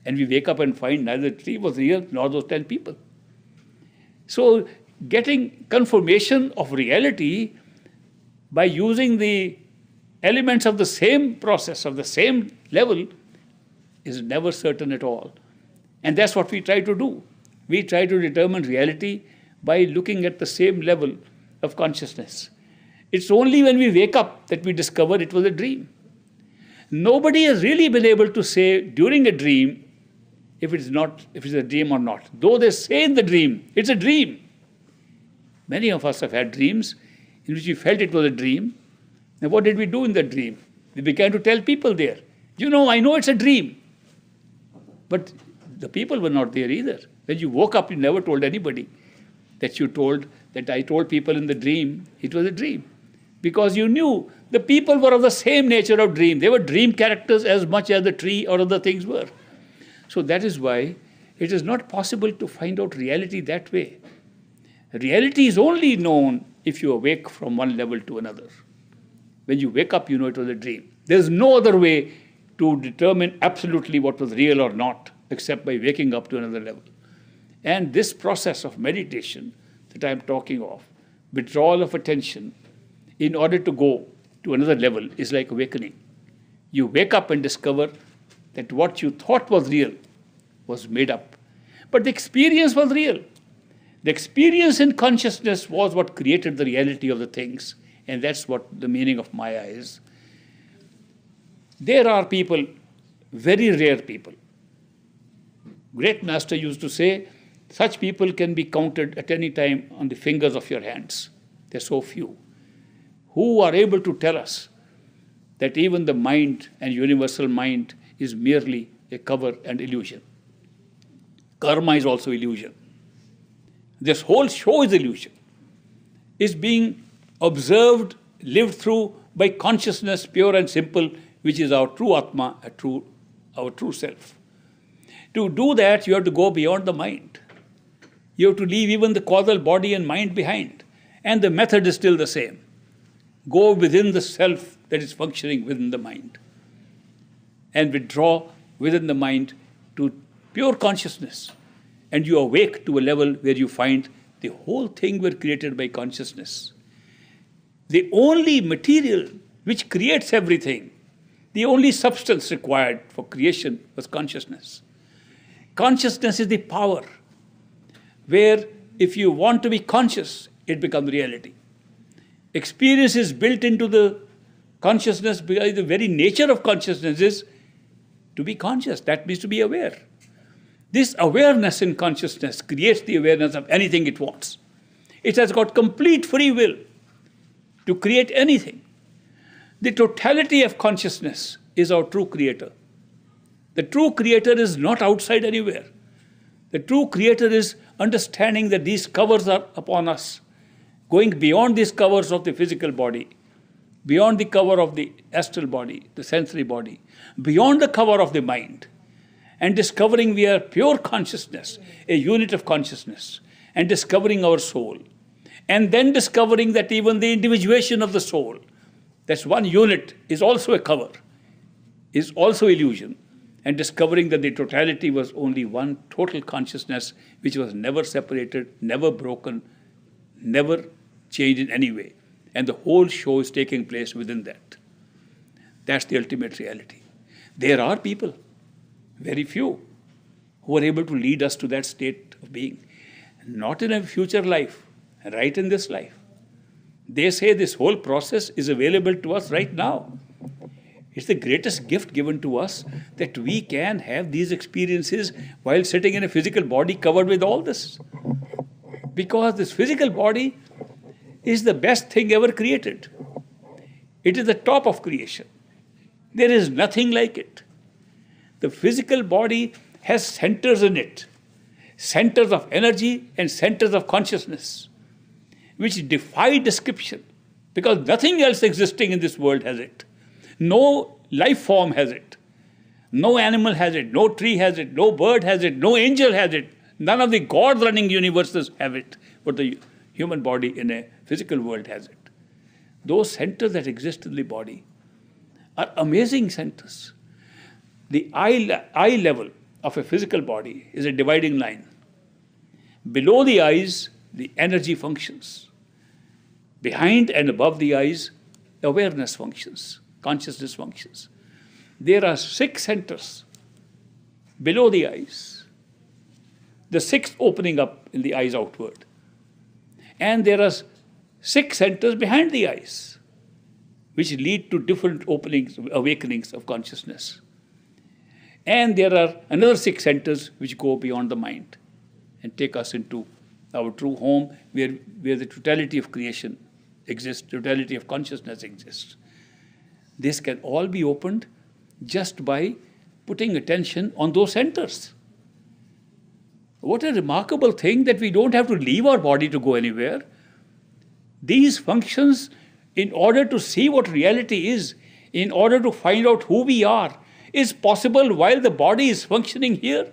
And we wake up and find neither the tree was real nor those 10 people. So getting confirmation of reality by using the elements of the same process, of the same level, is never certain at all. And that's what we try to do. We try to determine reality by looking at the same level of consciousness. It's only when we wake up that we discover it was a dream. Nobody has really been able to say during a dream if it's a dream or not. Though they say in the dream, it's a dream. Many of us have had dreams in which we felt it was a dream. And what did we do in the dream? We began to tell people there, I know it's a dream. But the people were not there either. When you woke up, you never told anybody that I told people in the dream it was a dream. Because you knew the people were of the same nature of dream. They were dream characters as much as the tree or other things were. So that is why it is not possible to find out reality that way. Reality is only known if you awake from one level to another. When you wake up, you know it was a dream. There's no other way to determine absolutely what was real or not, except by waking up to another level. And this process of meditation that I'm talking of, withdrawal of attention, in order to go to another level, is like awakening. You wake up and discover that what you thought was real was made up. But the experience was real. The experience in consciousness was what created the reality of the things. And that's what the meaning of Maya is. There are people, very rare people. Great master used to say, such people can be counted at any time on the fingers of your hands. They're so few. Who are able to tell us that even the mind and universal mind is merely a cover and illusion. Karma is also illusion. This whole show is illusion. It's being observed, lived through by consciousness, pure and simple, which is our true Atma, our true self. To do that, you have to go beyond the mind. You have to leave even the causal body and mind behind. And the method is still the same. Go within the self that is functioning within the mind. And withdraw within the mind to pure consciousness. And you awake to a level where you find the whole thing were created by consciousness. The only material which creates everything, the only substance required for creation was consciousness. Consciousness is the power where if you want to be conscious, it becomes reality. Experience is built into the consciousness because the very nature of consciousness is to be conscious. That means to be aware. This awareness in consciousness creates the awareness of anything it wants. It has got complete free will to create anything. The totality of consciousness is our true creator. The true creator is not outside anywhere. The true creator is understanding that these covers are upon us, going beyond these covers of the physical body, beyond the cover of the astral body, the sensory body, beyond the cover of the mind, and discovering we are pure consciousness, a unit of consciousness, and discovering our soul, and then discovering that even the individuation of the soul, that's one unit, is also a cover, is also illusion, and discovering that the totality was only one total consciousness which was never separated, never broken, never changed in any way. And the whole show is taking place within that. That's the ultimate reality. There are people, very few, who are able to lead us to that state of being. Not in a future life, right in this life. They say this whole process is available to us right now. It's the greatest gift given to us that we can have these experiences while sitting in a physical body covered with all this. Because this physical body is the best thing ever created. It is the top of creation. There is nothing like it. The physical body has centers in it, centers of energy and centers of consciousness, which defy description, because nothing else existing in this world has it. No life form has it. No animal has it. No tree has it. No bird has it. No angel has it. None of the God-running universes have it. But the human body in a physical world has it. Those centers that exist in the body are amazing centers. The eye level of a physical body is a dividing line. Below the eyes, the energy functions. Behind and above the eyes, awareness functions, consciousness functions. There are 6 centers below the eyes, the 6th opening up in the eyes outward. And there are 6 centers behind the eyes, which lead to different openings, awakenings of consciousness. And there are another 6 centers which go beyond the mind and take us into our true home, where the totality of creation exists, totality of consciousness exists. This can all be opened just by putting attention on those centers. What a remarkable thing that we don't have to leave our body to go anywhere. These functions, in order to see what reality is, in order to find out who we are, is possible while the body is functioning here.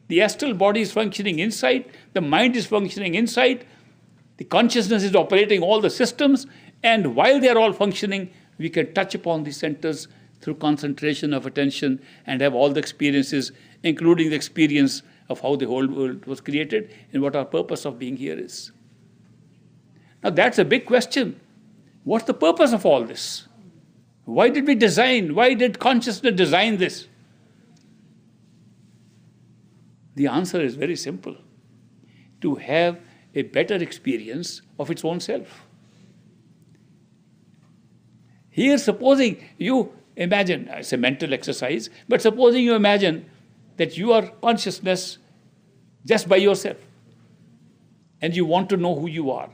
The astral body is functioning inside, the mind is functioning inside, the consciousness is operating all the systems, and while they are all functioning, we can touch upon these centers through concentration of attention and have all the experiences, including the experience of how the whole world was created and what our purpose of being here is. Now that's a big question. What's the purpose of all this? Why did we design? Why did consciousness design this? The answer is very simple. To have a better experience of its own self. Here, supposing you imagine, it's a mental exercise, but supposing you imagine that you are consciousness just by yourself and you want to know who you are.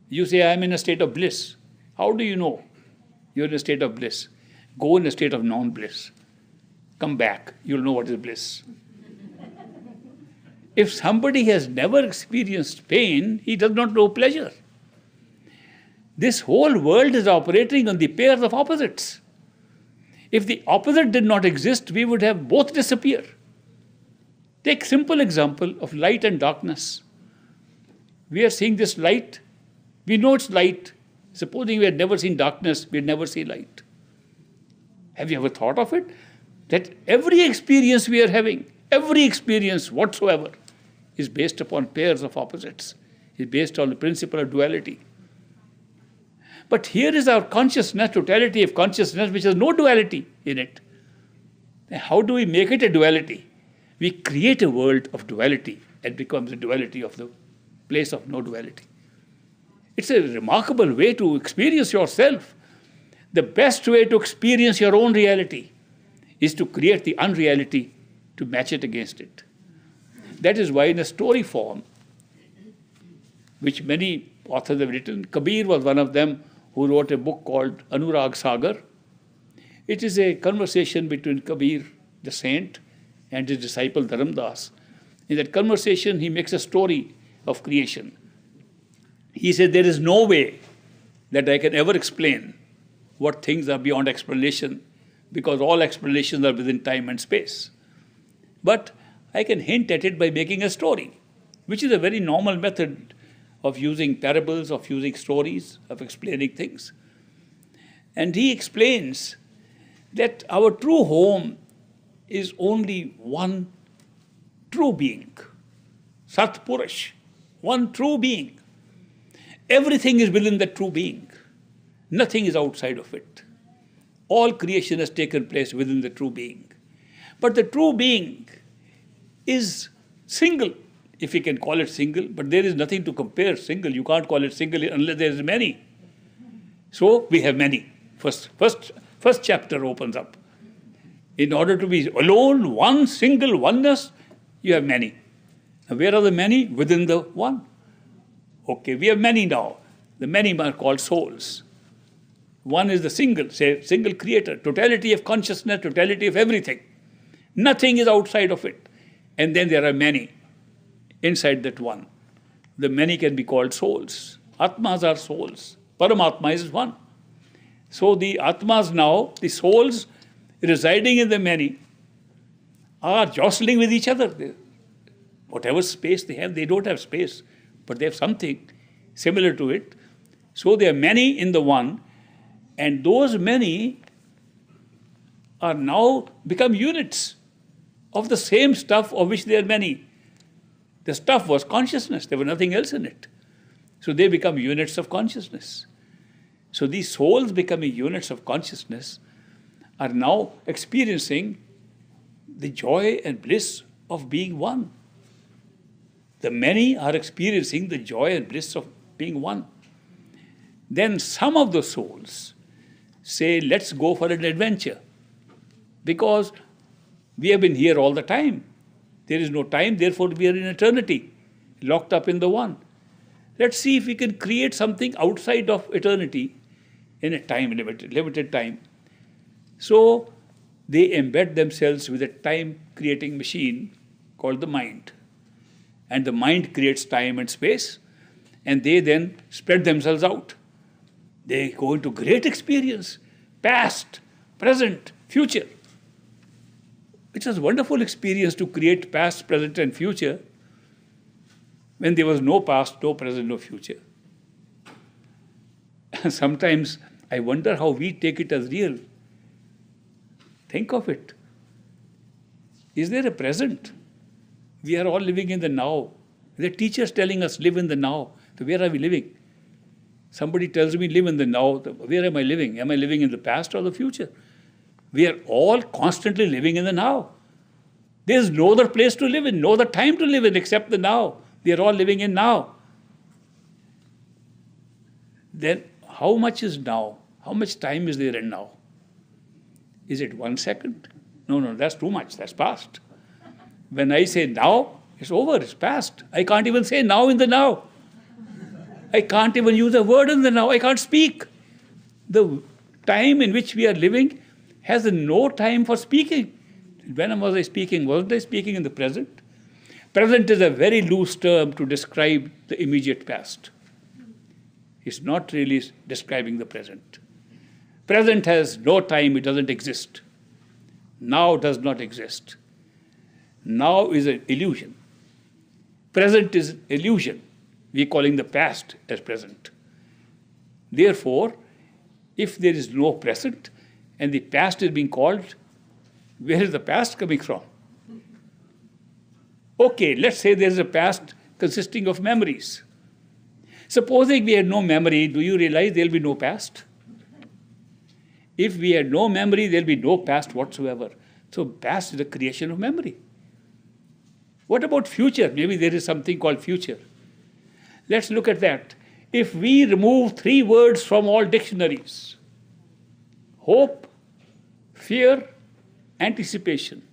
You say, I am in a state of bliss. How do you know you're in a state of bliss? Go in a state of non-bliss. Come back, you'll know what is bliss. If somebody has never experienced pain, he does not know pleasure. This whole world is operating on the pairs of opposites. If the opposite did not exist, we would have both disappear. Take simple example of light and darkness. We are seeing this light. We know it's light. Supposing we had never seen darkness, we'd never see light. Have you ever thought of it? That every experience we are having, every experience whatsoever, is based upon pairs of opposites, is based on the principle of duality. But here is our consciousness, totality of consciousness, which has no duality in it. And how do we make it a duality? We create a world of duality and becomes a duality of the place of no duality. It's a remarkable way to experience yourself. The best way to experience your own reality is to create the unreality to match it against it. That is why in a story form, which many authors have written, Kabir was one of them who wrote a book called Anurag Sagar. It is a conversation between Kabir, the saint, and his disciple Dharamdas. In that conversation, he makes a story of creation. He said, there is no way that I can ever explain what things are beyond explanation, because all explanations are within time and space. But I can hint at it by making a story, which is a very normal method of using parables, of using stories, of explaining things. And he explains that our true home is only one true being, Sat Purush, one true being. Everything is within that true being. Nothing is outside of it. All creation has taken place within the true being. But the true being is single, if you can call it single, but there is nothing to compare single. You can't call it single unless there is many. So we have many. First First chapter opens up. In order to be alone, one single oneness, you have many. Now, where are the many? Within the one. Okay, we have many now. The many are called souls. One is the single, say, single creator, totality of consciousness, totality of everything. Nothing is outside of it. And then there are many inside that one. The many can be called souls. Atmas are souls. Paramatma is one. So the Atmas now, the souls residing in the many, are jostling with each other. Whatever space they have, they don't have space, but they have something similar to it. So there are many in the one, and those many are now become units of the same stuff of which there are many. The stuff was consciousness. There was nothing else in it. So they become units of consciousness. So these souls becoming units of consciousness are now experiencing the joy and bliss of being one. The many are experiencing the joy and bliss of being one. Then some of the souls say, let's go for an adventure. Because we have been here all the time. There is no time, therefore we are in eternity, locked up in the one. Let's see if we can create something outside of eternity in a time limited time. So they embed themselves with a time-creating machine called the mind. And the mind creates time and space, and they then spread themselves out. They go into great experience, past, present, future. It was a wonderful experience to create past, present, and future when there was no past, no present, no future. Sometimes I wonder how we take it as real. Think of it. Is there a present? We are all living in the now. The teachers telling us live in the now. So where are we living? Somebody tells me live in the now. Where am I living? Am I living in the past or the future? We are all constantly living in the now. There is no other place to live in, no other time to live in except the now. We are all living in now. Then how much is now? How much time is there in now? Is it 1 second? No, that's too much. That's past. When I say now, it's over, it's past. I can't even say now in the now. I can't even use a word in the now. I can't speak. The time in which we are living has no time for speaking. When was I speaking? Wasn't I speaking in the present? Present is a very loose term to describe the immediate past. It's not really describing the present. Present has no time, it doesn't exist. Now does not exist. Now is an illusion. Present is illusion. We're calling the past as present. Therefore, if there is no present and the past is being called, where is the past coming from? Okay, let's say there is a past consisting of memories. Supposing we had no memory, do you realize there will be no past? If we had no memory, there will be no past whatsoever. So past is the creation of memory. What about future? Maybe there is something called future. Let's look at that. If we remove 3 words from all dictionaries, hope, fear, anticipation.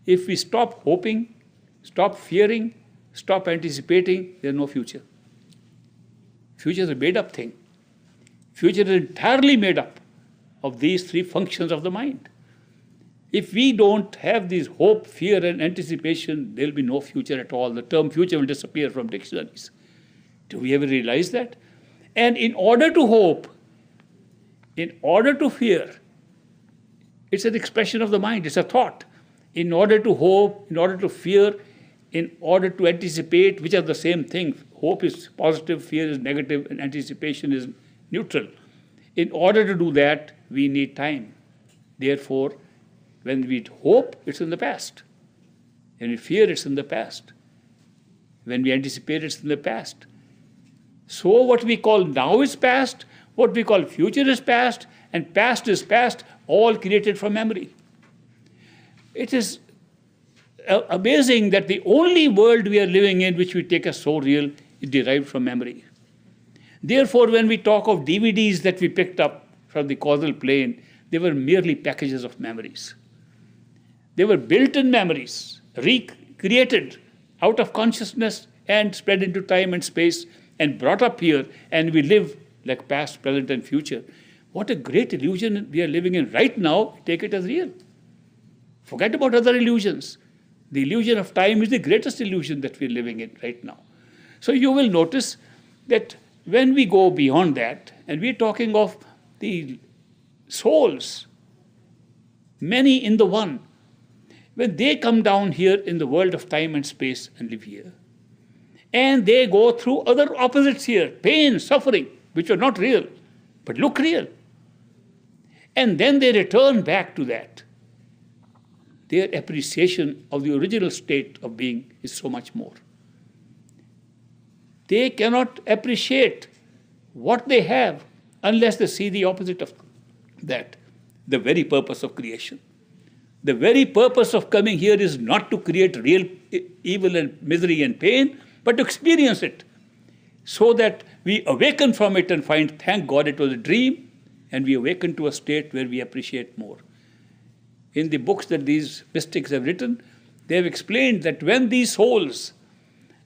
If we stop hoping, stop fearing, stop anticipating, there's no future. Future is a made-up thing. Future is entirely made up of these 3 functions of the mind. If we don't have these hope, fear, and anticipation, there'll be no future at all. The term future will disappear from dictionaries. Do we ever realize that? And in order to hope, in order to fear, it's an expression of the mind, it's a thought. In order to hope, in order to fear, in order to anticipate, which are the same thing. Hope is positive, fear is negative, and anticipation is neutral. In order to do that, we need time. Therefore, when we hope, it's in the past. When we fear, it's in the past. When we anticipate, it's in the past. So what we call now is past, what we call future is past, and past is past, all created from memory. It is amazing that the only world we are living in which we take as so real is derived from memory. Therefore, when we talk of DVDs that we picked up from the causal plane, They were merely packages of memories. They were built-in memories, recreated out of consciousness and spread into time and space and brought up here, and we live like past, present, and future. What a great illusion we are living in right now. Take it as real. Forget about other illusions. The illusion of time is the greatest illusion that we're living in right now. So you will notice that when we go beyond that, and we're talking of the souls, many in the one, when they come down here in the world of time and space and live here, and they go through other opposites here, pain, suffering, which are not real, but look real. And then they return back to that. Their appreciation of the original state of being is so much more. They cannot appreciate what they have unless they see the opposite of that, the very purpose of creation. The very purpose of coming here is not to create real evil and misery and pain, but to experience it, so that we awaken from it and find, thank God it was a dream, and we awaken to a state where we appreciate more. In the books that these mystics have written, they have explained that when these souls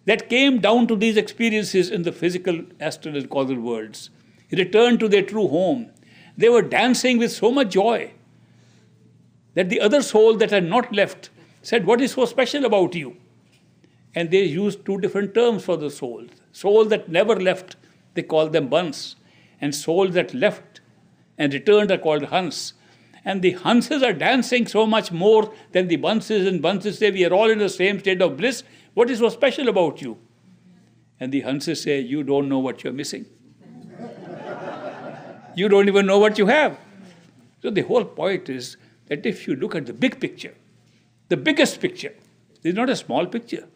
that came down to these experiences in the physical, astral, and causal worlds returned to their true home, they were dancing with so much joy that the other soul that had not left said, "What is so special about you?" And they used two different terms for the souls. Soul that never left, they called them Bans. And souls that left and returned are called Hans. And the Hanses are dancing so much more than the Banses, and Banses say, "We are all in the same state of bliss. What is so special about you?" And the Hanses say, "You don't know what you're missing. You don't even know what you have." So the whole point is that if you look at the big picture, the biggest picture, it's not a small picture.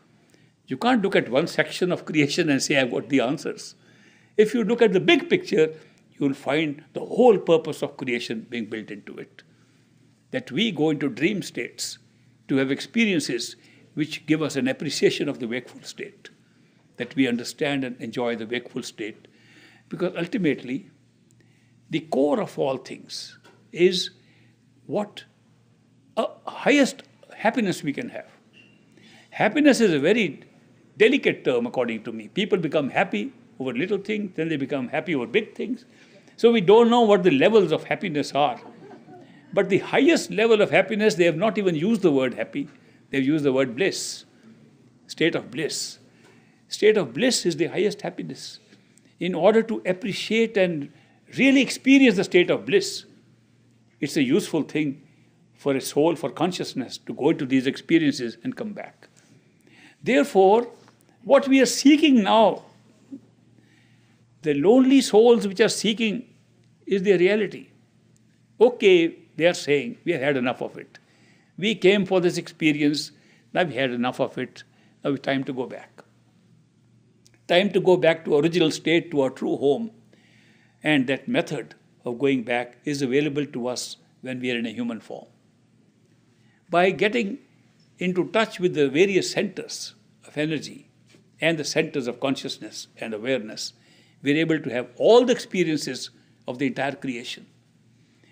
You can't look at one section of creation and say, "I've got the answers." If you look at the big picture, you will find the whole purpose of creation being built into it. That we go into dream states to have experiences which give us an appreciation of the wakeful state. That we understand and enjoy the wakeful state. Because ultimately, the core of all things is what highest happiness we can have. Happiness is a very delicate term, according to me. People become happy over little things, then they become happy over big things. So we don't know what the levels of happiness are. But the highest level of happiness, they have not even used the word happy. They've used the word bliss, state of bliss. State of bliss is the highest happiness. In order to appreciate and really experience the state of bliss, it's a useful thing for a soul, for consciousness, to go into these experiences and come back. Therefore, what we are seeking now, the lonely souls which are seeking, is their reality. Okay, they are saying, we have had enough of it. We came for this experience, now we had enough of it, now it's time to go back. Time to go back to original state, to our true home. And that method of going back is available to us when we are in a human form. By getting into touch with the various centers of energy and the centers of consciousness and awareness, we're able to have all the experiences of the entire creation.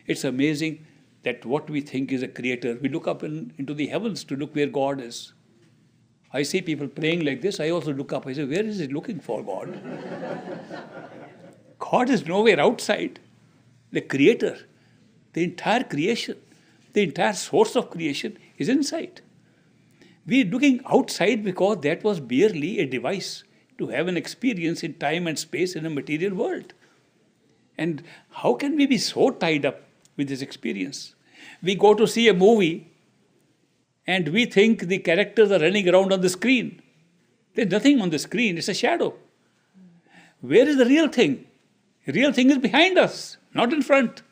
It's amazing that what we think is a creator, we look up into the heavens to look where God is. I see people praying like this, I also look up, I say, where is he looking for God? God is nowhere outside. The creator, the entire creation, the entire source of creation is inside. We're looking outside because that was merely a device to have an experience in time and space in a material world. And how can we be so tied up with this experience? We go to see a movie and we think the characters are running around on the screen. There's nothing on the screen, it's a shadow. Where is the real thing? The real thing is behind us, not in front.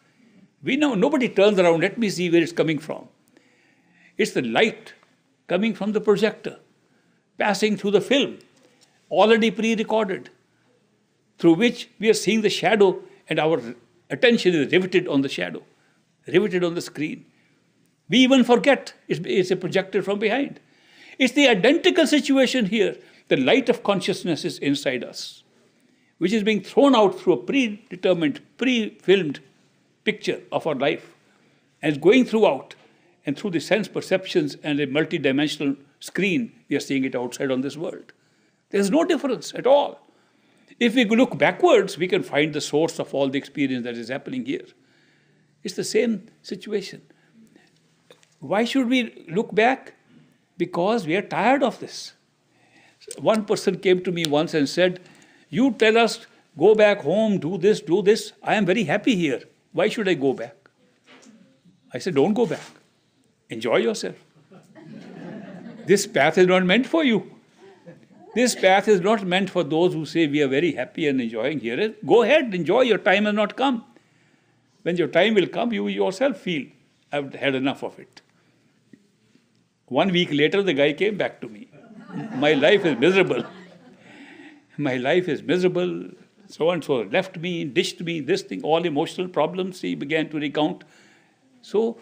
We know nobody turns around, let me see where it's coming from. It's the light coming from the projector, passing through the film, already pre-recorded, through which we are seeing the shadow and our attention is riveted on the shadow, riveted on the screen. We even forget it's a projector from behind. It's the identical situation here. The light of consciousness is inside us, which is being thrown out through a predetermined, pre-filmed picture of our life, And going throughout, and through the sense perceptions and a multi-dimensional screen, we are seeing it outside on this world. There's no difference at all. If we look backwards, we can find the source of all the experience that is happening here. It's the same situation. Why should we look back? Because we are tired of this. One person came to me once and said, "You tell us, go back home, do this, do this. I am very happy here. Why should I go back?" I said, "Don't go back. Enjoy yourself. This path is not meant for you. This path is not meant for those who say we are very happy and enjoying here. Go ahead, enjoy. Your time has not come. When your time will come, you yourself feel, I've had enough of it." 1 week later, the guy came back to me. "My life is miserable. My life is miserable. So-and-so left me, ditched me, this thing, all emotional problems," he began to recount. So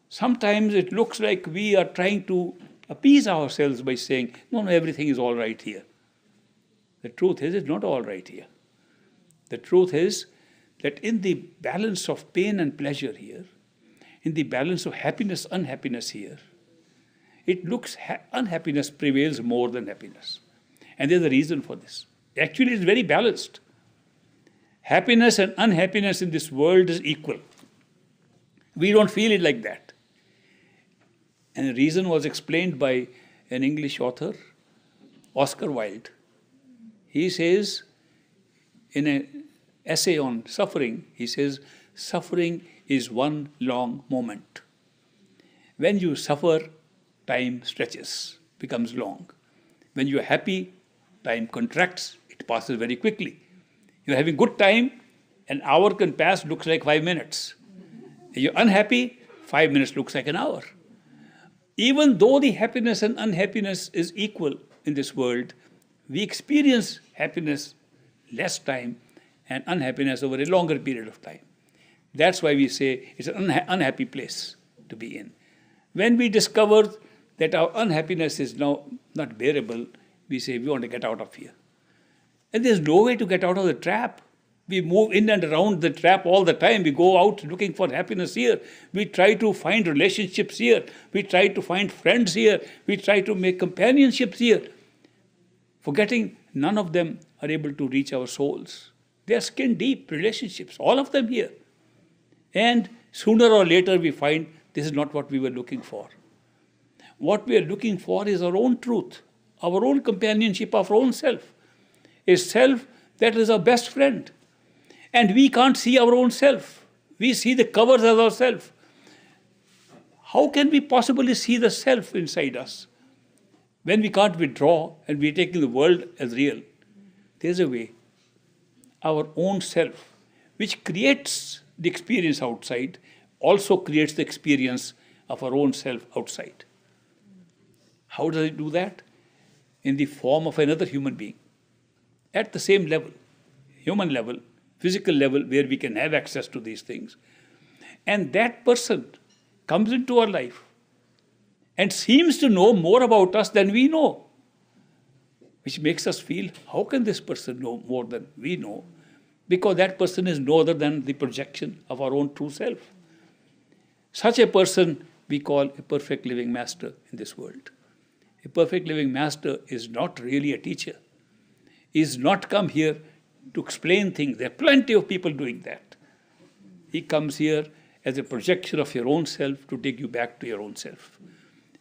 sometimes it looks like we are trying to appease ourselves by saying, no, everything is all right here. The truth is, it's not all right here. The truth is that in the balance of pain and pleasure here, in the balance of happiness, unhappiness here, it looks unhappiness prevails more than happiness. And there's a reason for this. Actually, it's very balanced. Happiness and unhappiness in this world is equal. We don't feel it like that. And the reason was explained by an English author, Oscar Wilde. He says, in an essay on suffering, he says, suffering is one long moment. When you suffer, time stretches, becomes long. When you are happy, time contracts, it passes very quickly. You're having good time, an hour can pass, looks like 5 minutes. You're unhappy, 5 minutes looks like an hour. Even though the happiness and unhappiness is equal in this world, we experience happiness less time and unhappiness over a longer period of time. That's why we say it's an unhappy place to be in. When we discover that our unhappiness is now not bearable, we say we want to get out of here. And there's no way to get out of the trap. We move in and around the trap all the time. We go out looking for happiness here. We try to find relationships here. We try to find friends here. We try to make companionships here. Forgetting none of them are able to reach our souls. They are skin deep relationships, all of them here. And sooner or later we find this is not what we were looking for. What we are looking for is our own truth, our own companionship, our own self. A self that is our best friend. And we can't see our own self. We see the covers as ourself. How can we possibly see the self inside us? When we can't withdraw and we're taking the world as real, there's a way. Our own self, which creates the experience outside, also creates the experience of our own self outside. How does it do that? In the form of another human being. At the same level, human level, physical level, where we can have access to these things. And that person comes into our life and seems to know more about us than we know, which makes us feel, how can this person know more than we know? Because that person is no other than the projection of our own true self. Such a person we call a perfect living master in this world. A perfect living master is not really a teacher. He is not come here to explain things. There are plenty of people doing that. He comes here as a projection of your own self to take you back to your own self.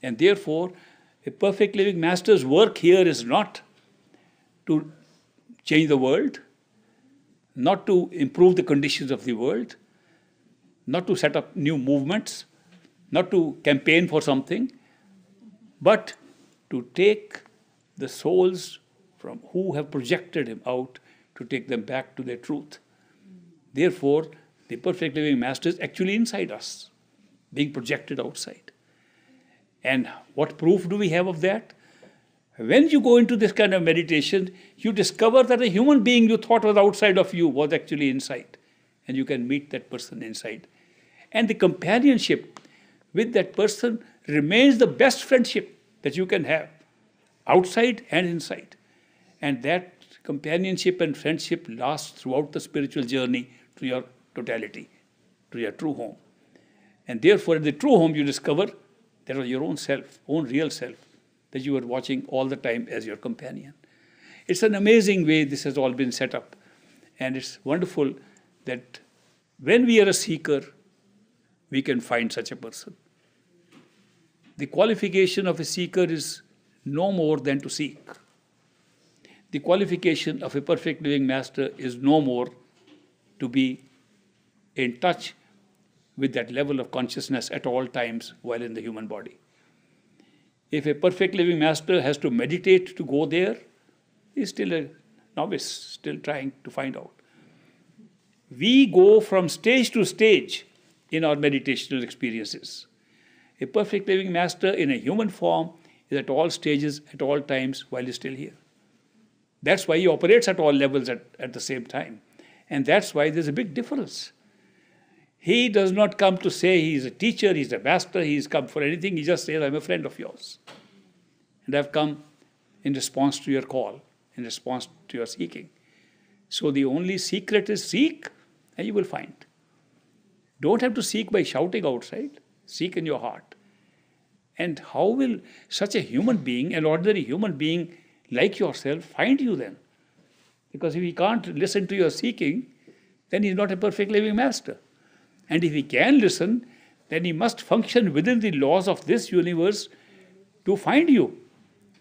And therefore, a perfect living master's work here is not to change the world, not to improve the conditions of the world, not to set up new movements, not to campaign for something, but to take the souls from who have projected him out, to take them back to their truth. Therefore, the perfect living master is actually inside us, being projected outside. And what proof do we have of that? When you go into this kind of meditation, you discover that a human being you thought was outside of you was actually inside. And you can meet that person inside. And the companionship with that person remains the best friendship that you can have, outside and inside. And that companionship and friendship lasts throughout the spiritual journey to your totality, to your true home. And therefore, at the true home, you discover there was your own self, own real self, that you were watching all the time as your companion. It's an amazing way this has all been set up. And it's wonderful that when we are a seeker, we can find such a person. The qualification of a seeker is no more than to seek. The qualification of a perfect living master is no more to be in touch with that level of consciousness at all times while in the human body. If a perfect living master has to meditate to go there, he's still a novice, still trying to find out. We go from stage to stage in our meditational experiences. A perfect living master in a human form is at all stages, at all times, while he's still here. That's why he operates at all levels at the same time. And that's why there's a big difference. He does not come to say he's a teacher, he's a master, he's come for anything. He just says, I'm a friend of yours. And I've come in response to your call, in response to your seeking. So the only secret is seek, and you will find. Don't have to seek by shouting outside. Seek in your heart. And how will such a human being, an ordinary human being like yourself, find you then? Because if he can't listen to your seeking, then he's not a perfect living master. And if he can listen, then he must function within the laws of this universe to find you.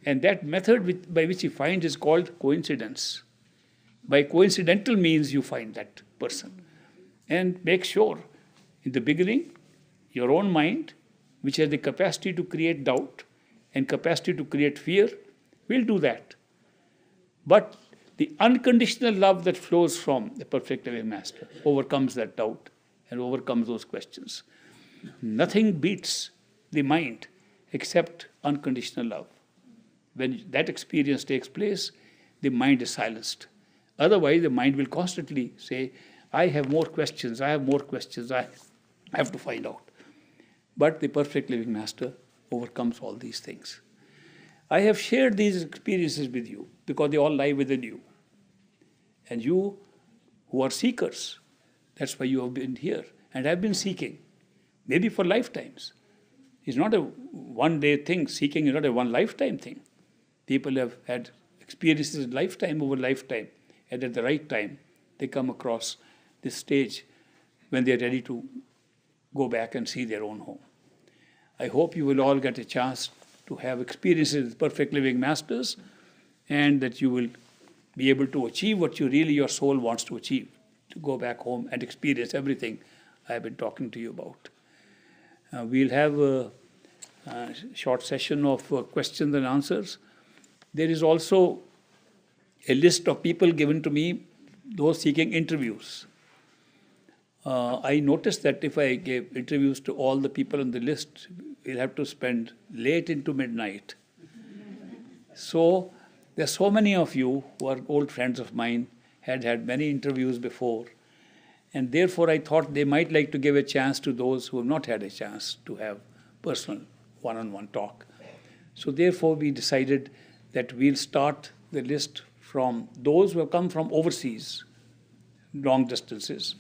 And that method by which he finds is called coincidence. By coincidental means you find that person. And make sure, in the beginning, your own mind, which has the capacity to create doubt and capacity to create fear, will do that. But the unconditional love that flows from the perfect living master overcomes that doubt and overcomes those questions. Nothing beats the mind except unconditional love. When that experience takes place, the mind is silenced. Otherwise, the mind will constantly say, I have more questions, I have more questions, I have to find out. But the perfect living master overcomes all these things. I have shared these experiences with you because they all lie within you. And you who are seekers, that's why you have been here and have been seeking, maybe for lifetimes. It's not a one-day thing. Seeking is not a one-lifetime thing. People have had experiences lifetime over lifetime, and at the right time, they come across this stage when they're ready to go back and see their own home. I hope you will all get a chance to have experiences with perfect living masters, and that you will be able to achieve what your soul wants to achieve, to go back home and experience everything I have been talking to you about. We'll have a short session of questions and answers. There is also a list of people given to me, those seeking interviews. I noticed that if I gave interviews to all the people on the list, we'll have to spend late into midnight. So there are so many of you who are old friends of mine, had many interviews before, and therefore I thought they might like to give a chance to those who have not had a chance to have personal one-on-one talk. So therefore we decided that we'll start the list from those who have come from overseas, long distances.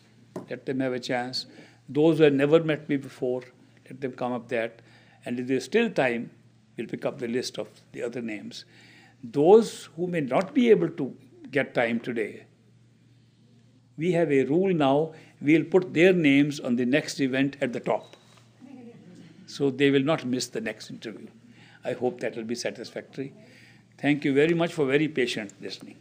Let them have a chance. Those who have never met me before, let them come up that. And if there's still time, we'll pick up the list of the other names. Those who may not be able to get time today, we have a rule now, we'll put their names on the next event at the top. So they will not miss the next interview. I hope that will be satisfactory. Thank you very much for very patient listening.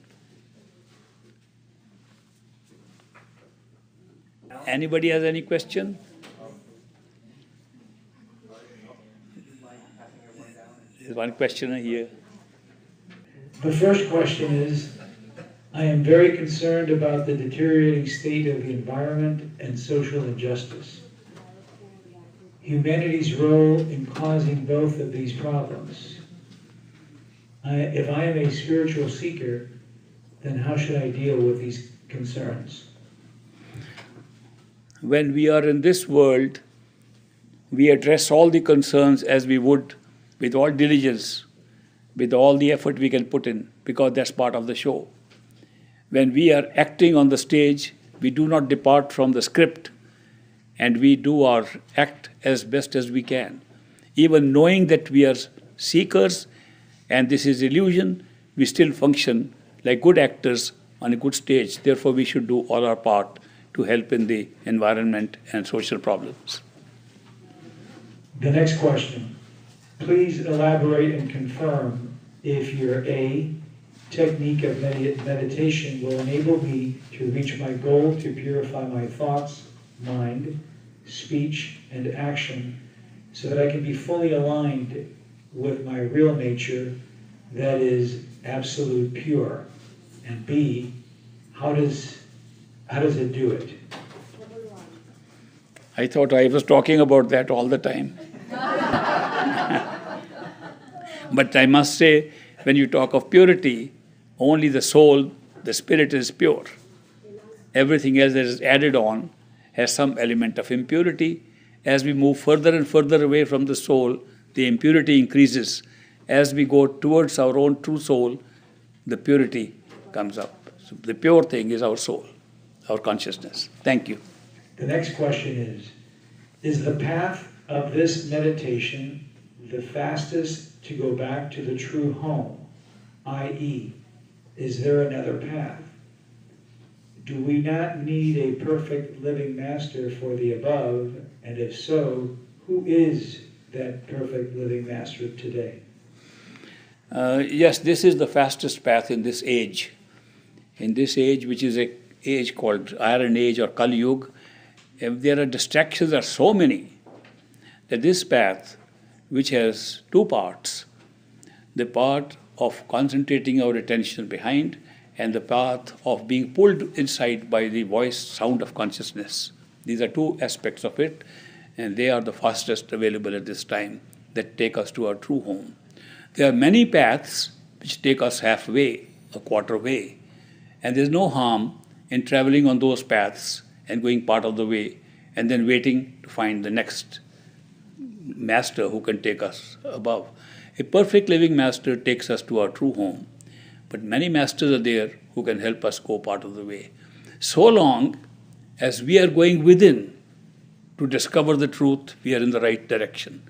Anybody has any question? There's one questioner here. The first question is, I am very concerned about the deteriorating state of the environment and social injustice. Humanity's role in causing both of these problems. If I am a spiritual seeker, then how should I deal with these concerns? When we are in this world, we address all the concerns as we would with all diligence, with all the effort we can put in, because that's part of the show. When we are acting on the stage, we do not depart from the script. and we do our act as best as we can. Even knowing that we are seekers and this is illusion, we still function like good actors on a good stage. Therefore, we should do all our part to help in the environment and social problems. The next question. Please elaborate and confirm if your A, technique of meditation will enable me to reach my goal to purify my thoughts, mind, speech, and action so that I can be fully aligned with my real nature that is absolute pure. And B, how does it do it? I thought I was talking about that all the time. But I must say, when you talk of purity, only the soul, the spirit is pure. Everything else that is added on has some element of impurity. As we move further and further away from the soul, the impurity increases. As we go towards our own true soul, the purity comes up. So the pure thing is our soul, our consciousness. Thank you. The next question is the path of this meditation the fastest to go back to the true home, i.e., is there another path? Do we not need a perfect living master for the above? And if so, who is that perfect living master today? Yes, this is the fastest path in this age. In this age, which is an age called Iron Age or Kali Yuga, there are distractions are so many that this path, which has two parts, the part of concentrating our attention behind and the path of being pulled inside by the voice sound of consciousness. These are two aspects of it, and they are the fastest available at this time that take us to our true home. There are many paths which take us halfway, a quarter way, and there's no harm in traveling on those paths and going part of the way and then waiting to find the next master who can take us above. A perfect living master takes us to our true home, but many masters are there who can help us go part of the way. So long as we are going within to discover the truth, we are in the right direction.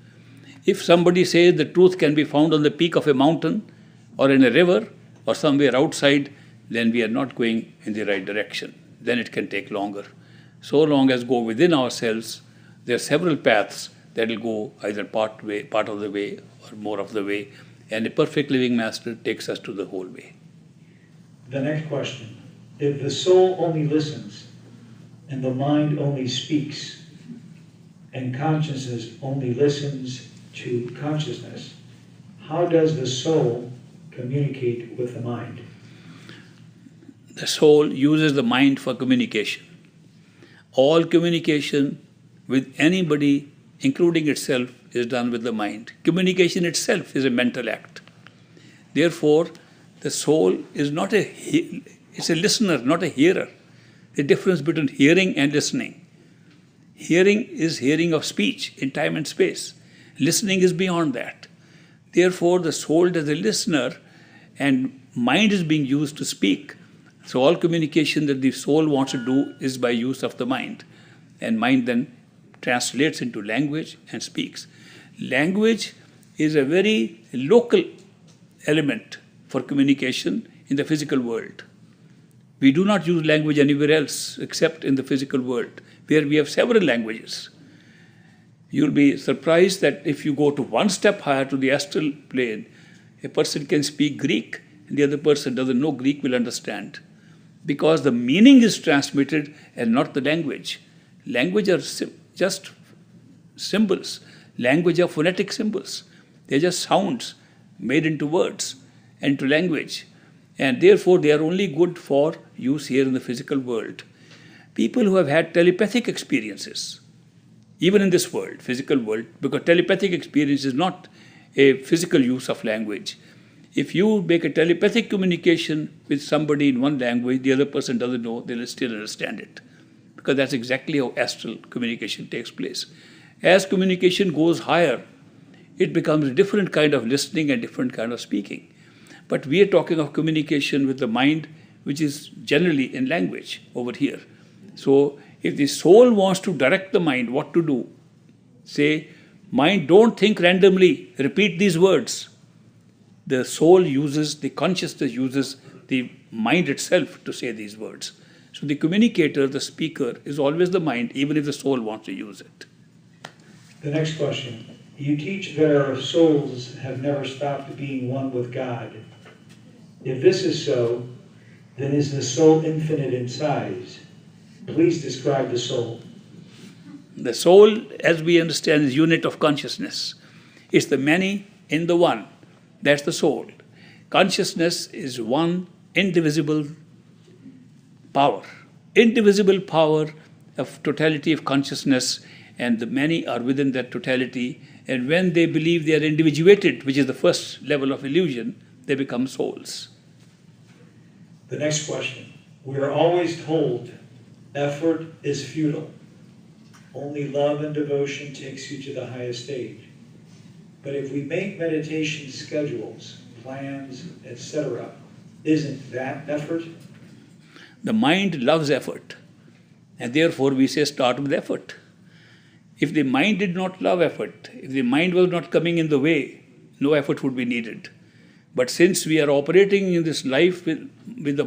If somebody says the truth can be found on the peak of a mountain or in a river or somewhere outside, then we are not going in the right direction. Then it can take longer. So long as go within ourselves, there are several paths that will go either part of the way or more of the way, and a perfect living master takes us to the whole way. The next question. If the soul only listens and the mind only speaks and consciousness only listens to consciousness, how does the soul communicate with the mind? The soul uses the mind for communication. All communication with anybody, including itself, is done with the mind. Communication itself is a mental act. Therefore, the soul is it's a listener, not a hearer. The difference between hearing and listening. Hearing is hearing of speech in time and space. Listening is beyond that. Therefore, the soul is a listener and mind is being used to speak. So all communication that the soul wants to do is by use of the mind. And mind then translates into language and speaks. Language is a very local element for communication in the physical world. We do not use language anywhere else except in the physical world, where we have several languages. You'll be surprised that if you go to one step higher to the astral plane, a person can speak Greek and the other person doesn't know Greek will understand. Because the meaning is transmitted and not the language. Language are just symbols. Language are phonetic symbols. They're just sounds made into words and into language. And therefore, they are only good for use here in the physical world. People who have had telepathic experiences, even in this world, physical world, because telepathic experience is not a physical use of language. If you make a telepathic communication with somebody in one language, the other person doesn't know, they'll still understand it. Because that's exactly how astral communication takes place. As communication goes higher, it becomes a different kind of listening and different kind of speaking. But we are talking of communication with the mind, which is generally in language over here. So If the soul wants to direct the mind what to do, say, mind, don't think randomly, repeat these words. The soul uses, the consciousness uses the mind itself to say these words. So the communicator, the speaker, is always the mind, even if the soul wants to use it. The next question. You teach that our souls have never stopped being one with God. If this is so, then is the soul infinite in size? Please describe the soul. The soul, as we understand, is unit of consciousness. It's the many in the one. That's the soul. Consciousness is one indivisible power. Indivisible power of totality of consciousness, and the many are within that totality. And when they believe they are individuated, which is the first level of illusion, they become souls. The next question. We are always told effort is futile. Only love and devotion takes you to the highest stage. But if we make meditation schedules, plans, etc., isn't that effort? The mind loves effort, and therefore we say start with effort. If the mind did not love effort, if the mind was not coming in the way, no effort would be needed. But since we are operating in this life with the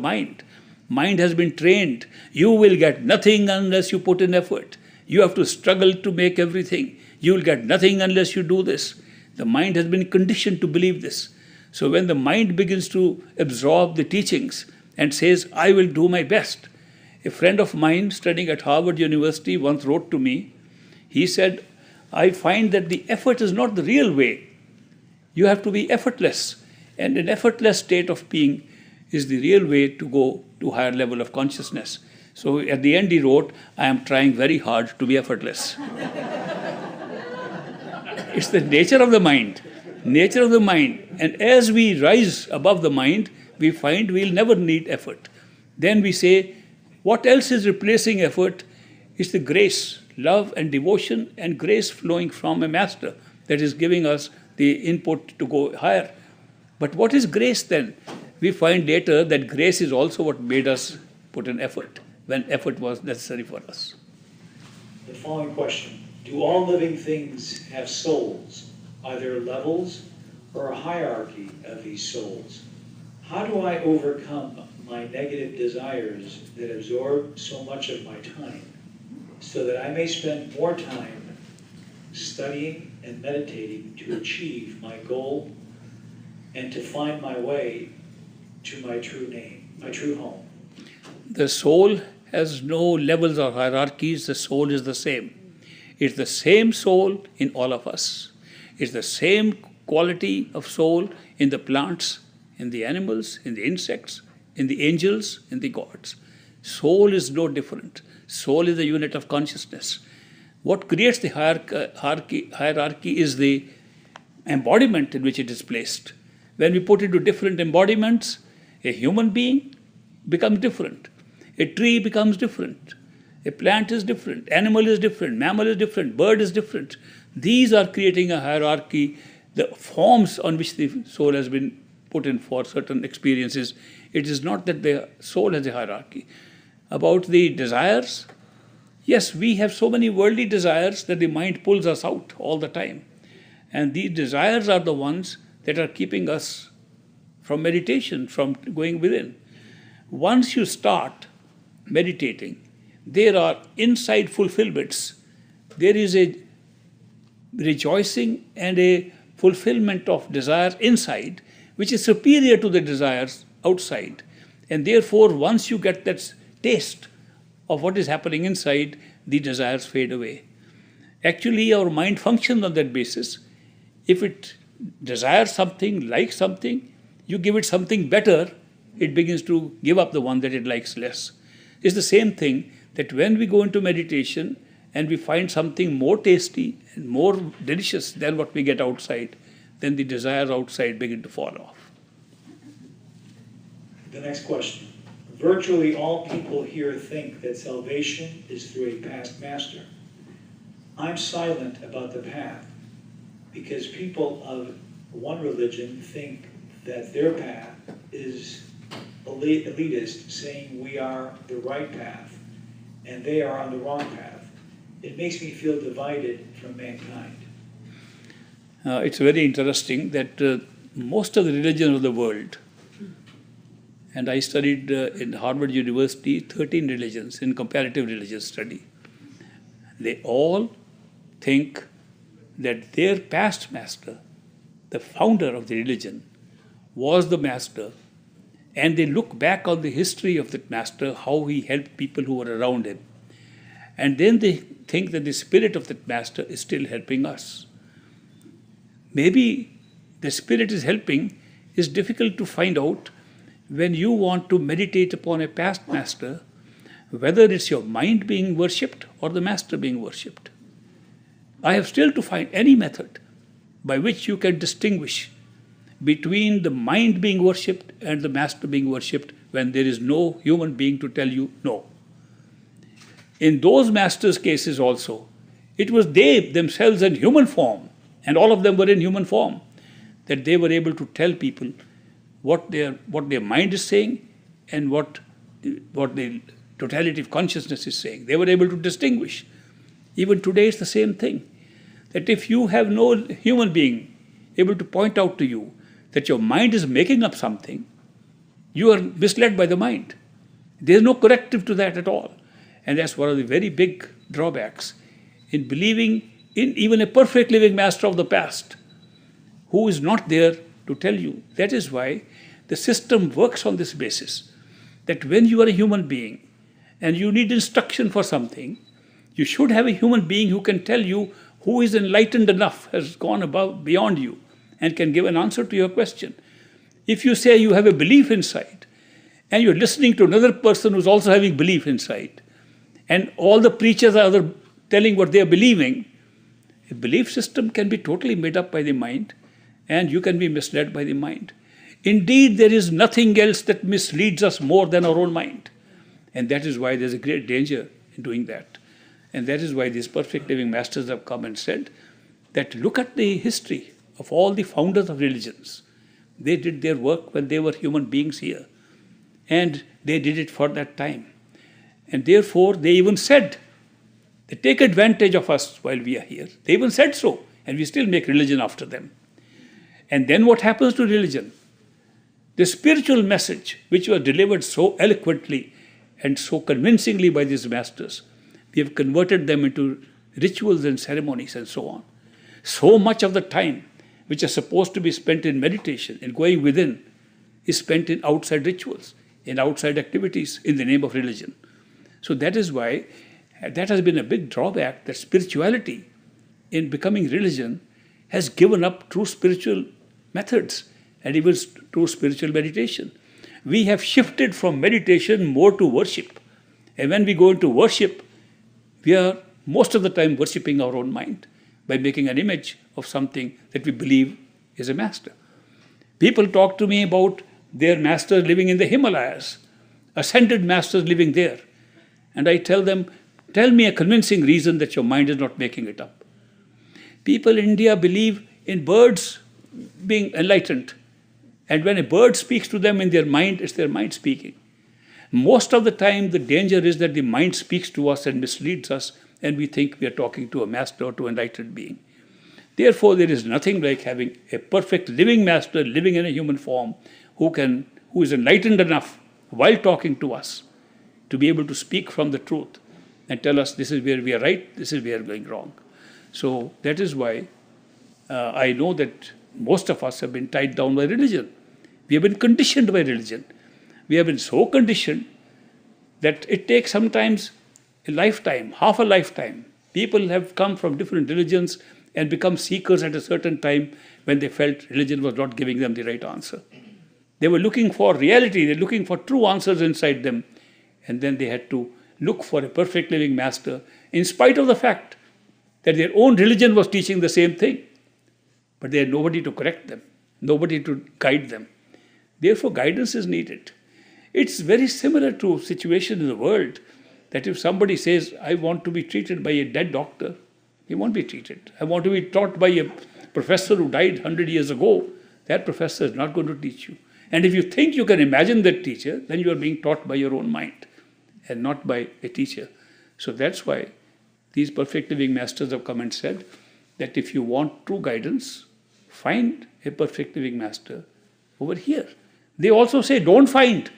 mind has been trained. You will get nothing unless you put in effort. You have to struggle to make everything. You will get nothing unless you do this. The mind has been conditioned to believe this. So when the mind begins to absorb the teachings and says, I will do my best. A friend of mine studying at Harvard University once wrote to me, he said, I find that the effort is not the real way. You have to be effortless. And an effortless state of being is the real way to go to higher level of consciousness. So at the end he wrote, I am trying very hard to be effortless. It's the nature of the mind. Nature of the mind. And as we rise above the mind, we find we'll never need effort. Then we say, what else is replacing effort? It's the grace, love and devotion and grace flowing from a master that is giving us the input to go higher. But what is grace then? We find later that grace is also what made us put in effort, when effort was necessary for us. The following question. Do all living things have souls? Are there levels or a hierarchy of these souls? How do I overcome my negative desires that absorb so much of my time so that I may spend more time studying and meditating to achieve my goal and to find my way to my true name, my true home? The soul has no levels or hierarchies. The soul is the same. It's the same soul in all of us. It's the same quality of soul in the plants, in the animals, in the insects, in the angels, in the gods. Soul is no different. Soul is the unit of consciousness. What creates the hierarchy is the embodiment in which it is placed. When we put it to different embodiments, a human being becomes different. A tree becomes different. A plant is different. Animal is different. Mammal is different. Bird is different. These are creating a hierarchy, the forms on which the soul has been put in for certain experiences. It is not that the soul has a hierarchy. About the desires, yes, we have so many worldly desires that the mind pulls us out all the time. And these desires are the ones that are keeping us from meditation, from going within. Once you start meditating, there are inside fulfillments. There is a rejoicing and a fulfillment of desire inside, which is superior to the desires outside. And therefore, once you get that taste of what is happening inside, the desires fade away. Actually, our mind functions on that basis. If it desires something, likes something, you give it something better, it begins to give up the one that it likes less. It's the same thing that when we go into meditation and we find something more tasty and more delicious than what we get outside, then the desires outside begin to fall off. The next question. Virtually all people here think that salvation is through a past master. I'm silent about the path because people of one religion think that their path is elitist, saying we are the right path and they are on the wrong path, it makes me feel divided from mankind. It's very interesting that most of the religions of the world, and I studied in Harvard University 13 religions in comparative religious study, they all think that their past master, the founder of the religion, was the master, and they look back on the history of that master, how he helped people who were around him, and then they think that the spirit of that master is still helping us. Maybe the spirit is helping is difficult to find out when you want to meditate upon a past master, whether it's your mind being worshipped or the master being worshipped. I have still to find any method by which you can distinguish between the mind being worshipped and the master being worshipped when there is no human being to tell you no. In those masters' cases also, it was they themselves in human form, and all of them were in human form, that they were able to tell people what their mind is saying and what the totality of consciousness is saying. They were able to distinguish. Even today it's the same thing, that if you have no human being able to point out to you that your mind is making up something, you are misled by the mind. There is no corrective to that at all. And that's one of the very big drawbacks in believing in even a perfect living master of the past who is not there to tell you. That is why the system works on this basis, that when you are a human being and you need instruction for something, you should have a human being who can tell you, who is enlightened enough, has gone above, beyond you, and can give an answer to your question. If you say you have a belief inside, and you're listening to another person who's also having belief inside, and all the preachers are telling what they are believing, a belief system can be totally made up by the mind, and you can be misled by the mind. Indeed, there is nothing else that misleads us more than our own mind. And that is why there's a great danger in doing that. And that is why these perfect living masters have come and said that look at the history of all the founders of religions. They did their work when they were human beings here. And they did it for that time. And therefore, they even said, they take advantage of us while we are here. They even said so. And we still make religion after them. And then what happens to religion? The spiritual message, which was delivered so eloquently and so convincingly by these masters, we have converted them into rituals and ceremonies and so on. So much of the time, which is supposed to be spent in meditation and going within, is spent in outside rituals, in outside activities in the name of religion. So that is why that has been a big drawback, that spirituality in becoming religion has given up true spiritual methods and even true spiritual meditation. We have shifted from meditation more to worship. And when we go into worship, we are most of the time worshipping our own mind by making an image of something that we believe is a master. People talk to me about their masters living in the Himalayas, ascended masters living there. And I tell them, tell me a convincing reason that your mind is not making it up. People in India believe in birds being enlightened. And when a bird speaks to them in their mind, it's their mind speaking. Most of the time, the danger is that the mind speaks to us and misleads us, and we think we are talking to a master or to an enlightened being. Therefore, there is nothing like having a perfect living master living in a human form who is enlightened enough while talking to us to be able to speak from the truth and tell us this is where we are right, this is where we are going wrong. So that is why I know that most of us have been tied down by religion. We have been conditioned by religion. We have been so conditioned that it takes sometimes a lifetime, half a lifetime. People have come from different religions and become seekers at a certain time when they felt religion was not giving them the right answer. They were looking for reality, they were looking for true answers inside them, and then they had to look for a perfect living master in spite of the fact that their own religion was teaching the same thing. But they had nobody to correct them, nobody to guide them. Therefore, guidance is needed. It's very similar to a situation in the world that if somebody says, I want to be treated by a dead doctor, he won't be treated. I want to be taught by a professor who died 100 years ago, that professor is not going to teach you. And if you think you can imagine that teacher, then you are being taught by your own mind and not by a teacher. So that's why these perfect living masters have come and said that if you want true guidance, find a perfect living master over here. They also say don't find.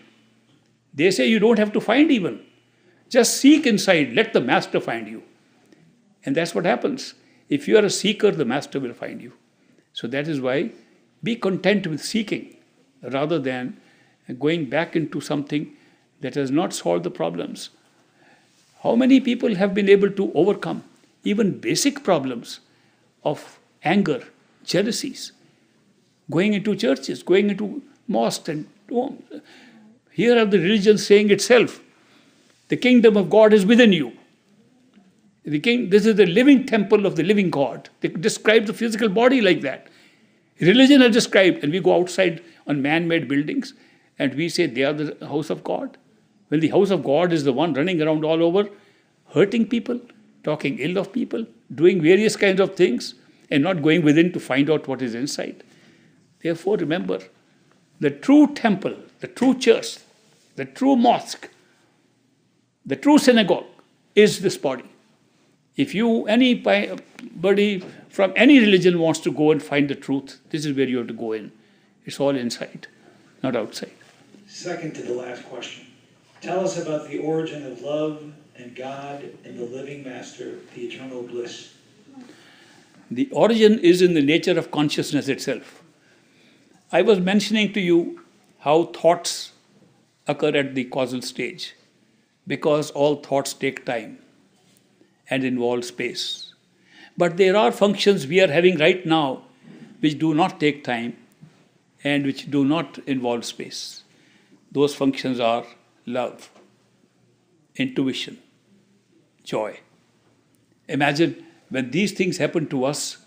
They say you don't have to find even. Just seek inside, let the master find you. And that's what happens. If you are a seeker, the master will find you. So that is why be content with seeking rather than going back into something that has not solved the problems. How many people have been able to overcome even basic problems of anger, jealousies, going into churches, going into mosques and homes? Here are the religions saying itself, the kingdom of God is within you. This is the living temple of the living God. They describe the physical body like that. Religion has described, and we go outside on man-made buildings and we say they are the house of God. When the house of God is the one running around all over, hurting people, talking ill of people, doing various kinds of things, and not going within to find out what is inside. Therefore, remember, the true temple, the true church, the true mosque, the true synagogue is this body. If anybody from any religion wants to go and find the truth, this is where you have to go in. It's all inside, not outside. Second to the last question. Tell us about the origin of love and God and the living master, the eternal bliss. The origin is in the nature of consciousness itself. I was mentioning to you how thoughts occur at the causal stage, because all thoughts take time and involve space. But there are functions we are having right now which do not take time and which do not involve space. Those functions are love, intuition, joy. Imagine when these things happen to us,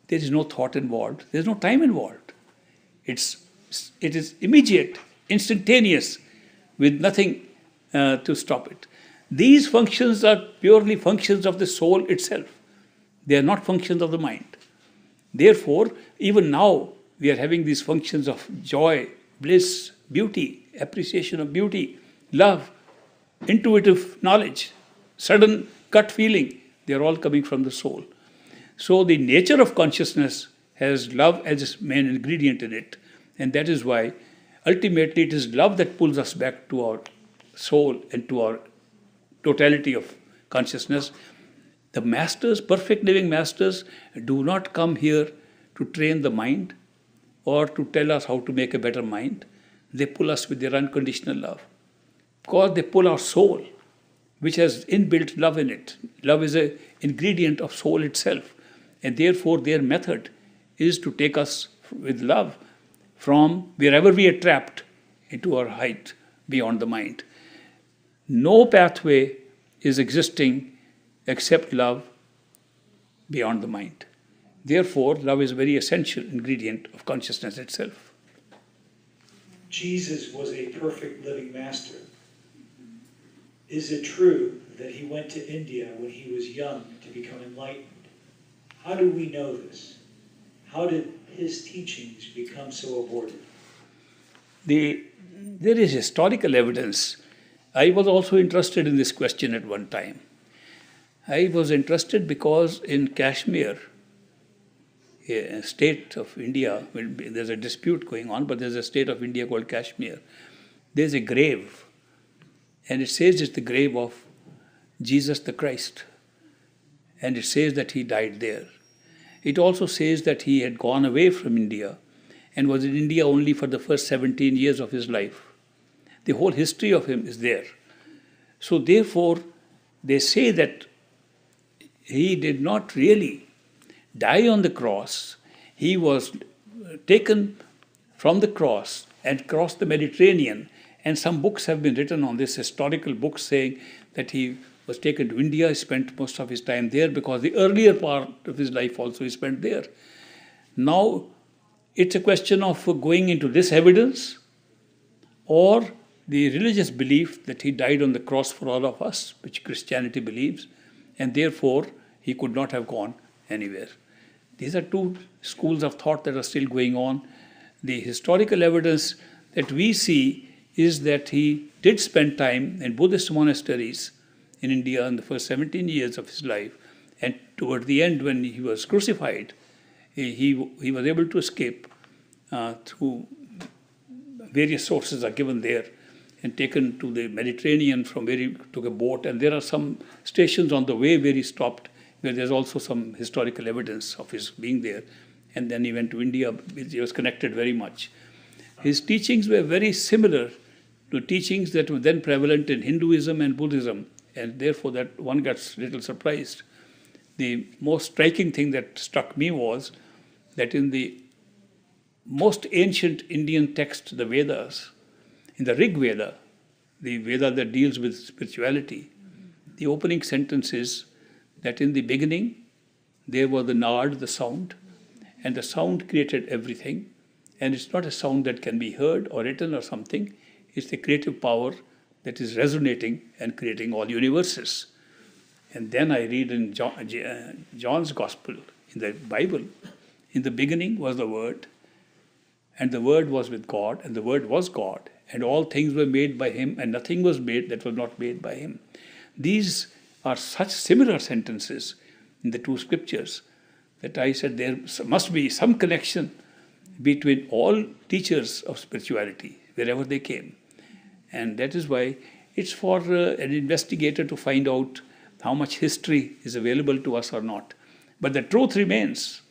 there is no thought involved, there is no time involved. It is immediate, instantaneous, with nothing to stop it. These functions are purely functions of the soul itself. They are not functions of the mind. Therefore, even now, we are having these functions of joy, bliss, beauty, appreciation of beauty, love, intuitive knowledge, sudden gut feeling. They are all coming from the soul. So the nature of consciousness has love as its main ingredient in it. And that is why ultimately it is love that pulls us back to our soul and to our totality of consciousness. The masters, perfect living masters, do not come here to train the mind or to tell us how to make a better mind. They pull us with their unconditional love. Because they pull our soul, which has inbuilt love in it. Love is an ingredient of soul itself. And therefore their method is to take us with love from wherever we are trapped into our height beyond the mind. No pathway is existing except love beyond the mind. Therefore, love is a very essential ingredient of consciousness itself. Jesus was a perfect living master. Is it true that he went to India when he was young to become enlightened? How do we know this? How did his teachings become so abortive? There is historical evidence. I was also interested in this question at one time. I was interested because in Kashmir, a state of India, there's a dispute going on, but there's a state of India called Kashmir. There's a grave, and it says it's the grave of Jesus the Christ. And it says that he died there. It also says that he had gone away from India and was in India only for the first 17 years of his life. The whole history of him is there. So therefore, they say that he did not really die on the cross. He was taken from the cross and crossed the Mediterranean. And some books have been written on this, historical books saying that he was taken to India, he spent most of his time there because the earlier part of his life also he spent there. Now, it's a question of going into this evidence or the religious belief that he died on the cross for all of us, which Christianity believes, and therefore he could not have gone anywhere. These are two schools of thought that are still going on. The historical evidence that we see is that he did spend time in Buddhist monasteries in India in the first 17 years of his life. And toward the end, when he was crucified, he was able to escape through various sources are given there and taken to the Mediterranean, from where he took a boat. And there are some stations on the way where he stopped, where there's also some historical evidence of his being there. And then he went to India, which he was connected very much. His teachings were very similar to teachings that were then prevalent in Hinduism and Buddhism, and therefore that one gets a little surprised. The most striking thing that struck me was that in the most ancient Indian text, the Vedas, in the Rig Veda, the Veda that deals with spirituality, the opening sentence is that in the beginning there was the Nard, the sound, and the sound created everything. And it's not a sound that can be heard or written or something. It's the creative power that is resonating and creating all universes. And then I read in John's Gospel, in the Bible, in the beginning was the Word, and the Word was with God, and the Word was God, and all things were made by Him, and nothing was made that was not made by Him. These are such similar sentences in the two scriptures that I said there must be some connection between all teachers of spirituality, wherever they came. And that is why it's for an investigator to find out how much history is available to us or not. But the truth remains.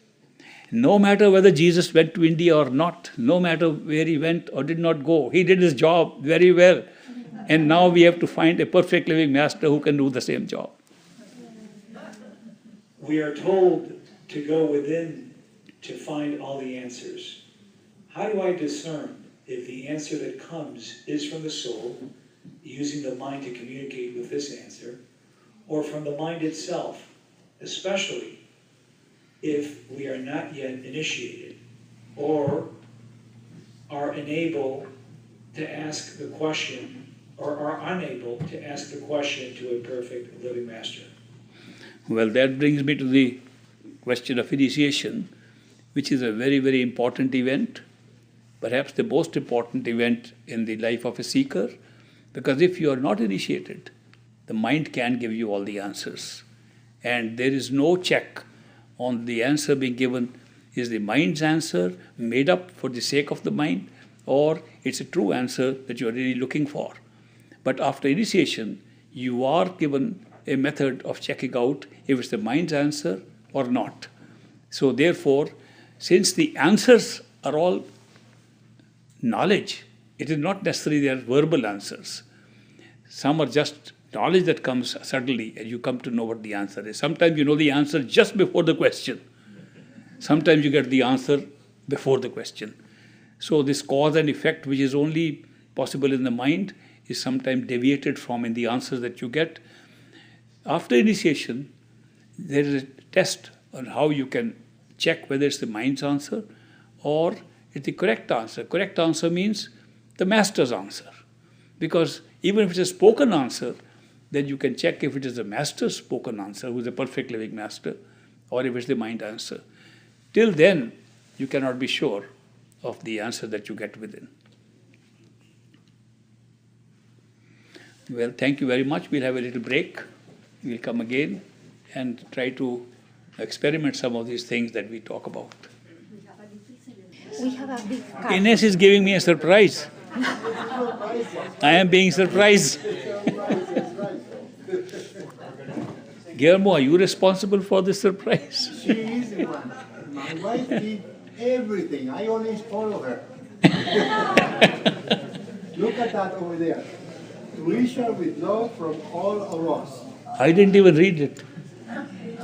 No matter whether Jesus went to India or not, no matter where he went or did not go, he did his job very well. And now we have to find a perfect living master who can do the same job. We are told to go within to find all the answers. How do I discern if the answer that comes is from the soul, using the mind to communicate with this answer, or from the mind itself, especially if we are not yet initiated or are unable to ask the question or are unable to ask the question to a perfect living master? Well, that brings me to the question of initiation, which is a very, very important event, perhaps the most important event in the life of a seeker, because if you are not initiated, the mind can give you all the answers. And there is no check on the answer being given. Is the mind's answer made up for the sake of the mind, or it's a true answer that you are really looking for? But after initiation, you are given a method of checking out if it's the mind's answer or not. So therefore, since the answers are all knowledge, it is not necessarily they are verbal answers. Some are just knowledge that comes suddenly and you come to know what the answer is. Sometimes you know the answer just before the question. Sometimes you get the answer before the question. So this cause and effect, which is only possible in the mind, is sometimes deviated from in the answers that you get. After initiation, there is a test on how you can check whether it's the mind's answer or it's the correct answer. Correct answer means the master's answer. Because even if it's a spoken answer, then you can check if it is the master's spoken answer, who is a perfect living master, or if it's the mind answer. Till then, you cannot be sure of the answer that you get within. Well, thank you very much. We'll have a little break. We'll come again and try to experiment some of these things that we talk about. We have a big card. Ines is giving me a surprise. I am being surprised. Guillermo, are you responsible for this surprise? She is the one. My wife did everything. I only follow her. Look at that over there. To Ishwar with love from all of us. I didn't even read it.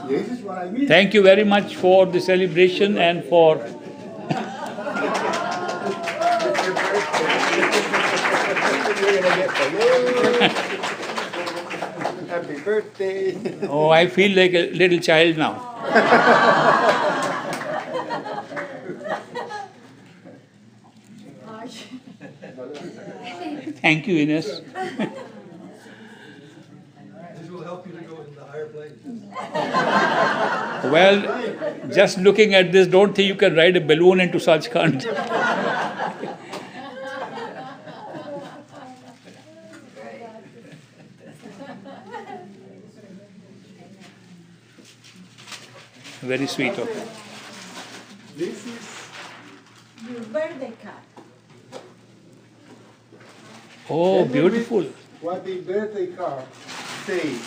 This is what I mean. Thank you very much for the celebration and for... Happy birthday. Oh, I feel like a little child now. Thank you, Ines. This will help you to go into the higher places. Well, just looking at this, don't think you can ride a balloon into Sachkhand. Very sweet of you. This is Your birthday card. Oh, Can you read beautiful. what the birthday card says.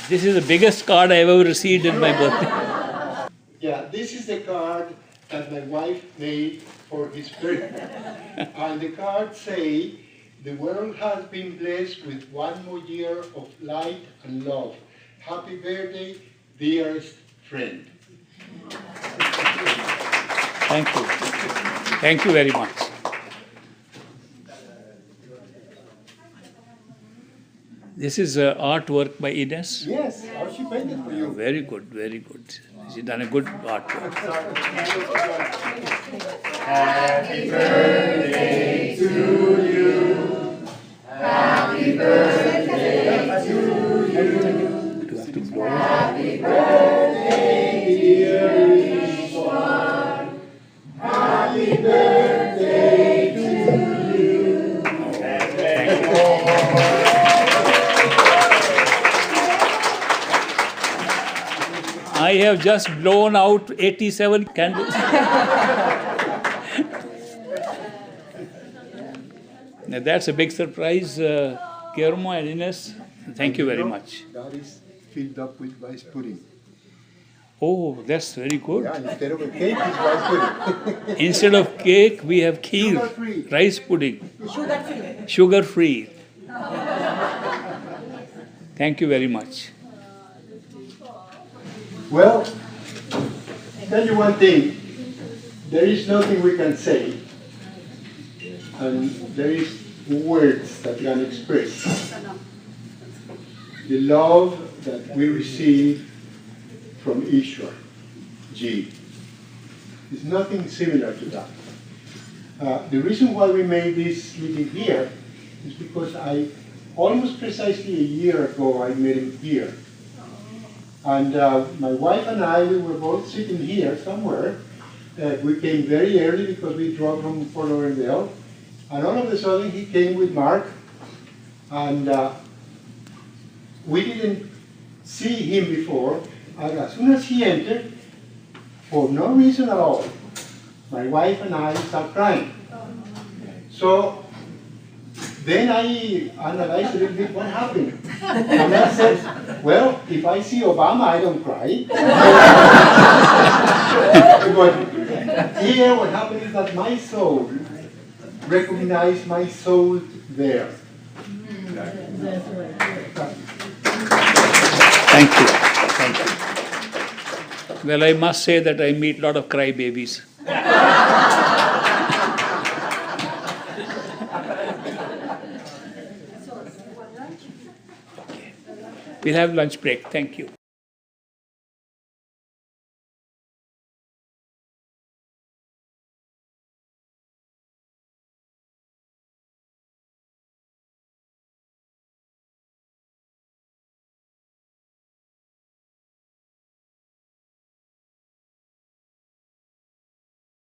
This is the biggest card I have ever received in my birthday. Yeah, this is the card that my wife made for his birthday. And the card say, the world has been blessed with one more year of light and love. Happy birthday, dearest friend. Thank you. Thank you very much. This is artwork by Ines. Yes, how she painted for you. Very good, very good. She's done a good artwork. Happy birthday to you. Happy birthday to you. Happy birthday, dear Ishwar. Happy birthday to you. I have just blown out 87 candles. Now that's a big surprise, Guillermo and Ines. Thank you very much. That is filled up with rice pudding. Oh, that's very good. Yeah, instead of a cake, it's rice pudding. Instead of cake, we have kheer, Sugar-free. rice pudding, Sugar free. sugar-free. Thank you very much. Well, tell you one thing. There is nothing we can say, and there is words that can express the love that we receive from Ishwar Ji. There's nothing similar to that. The reason why we made this meeting here is because almost precisely a year ago, I met him here. And my wife and I, we were both sitting here somewhere. We came very early because we drove from Fort Lauderdale. And all of a sudden, he came with Mark. And we didn't see him before. And as soon as he entered, for no reason at all, my wife and I started crying. So then I analyzed a little bit what happened. And I said, well, if I see Obama, I don't cry. But here what happened is that my soul recognized my soul there. Thank you. Thank you. Well, I must say that I meet a lot of crybabies. We'll have lunch break. Thank you.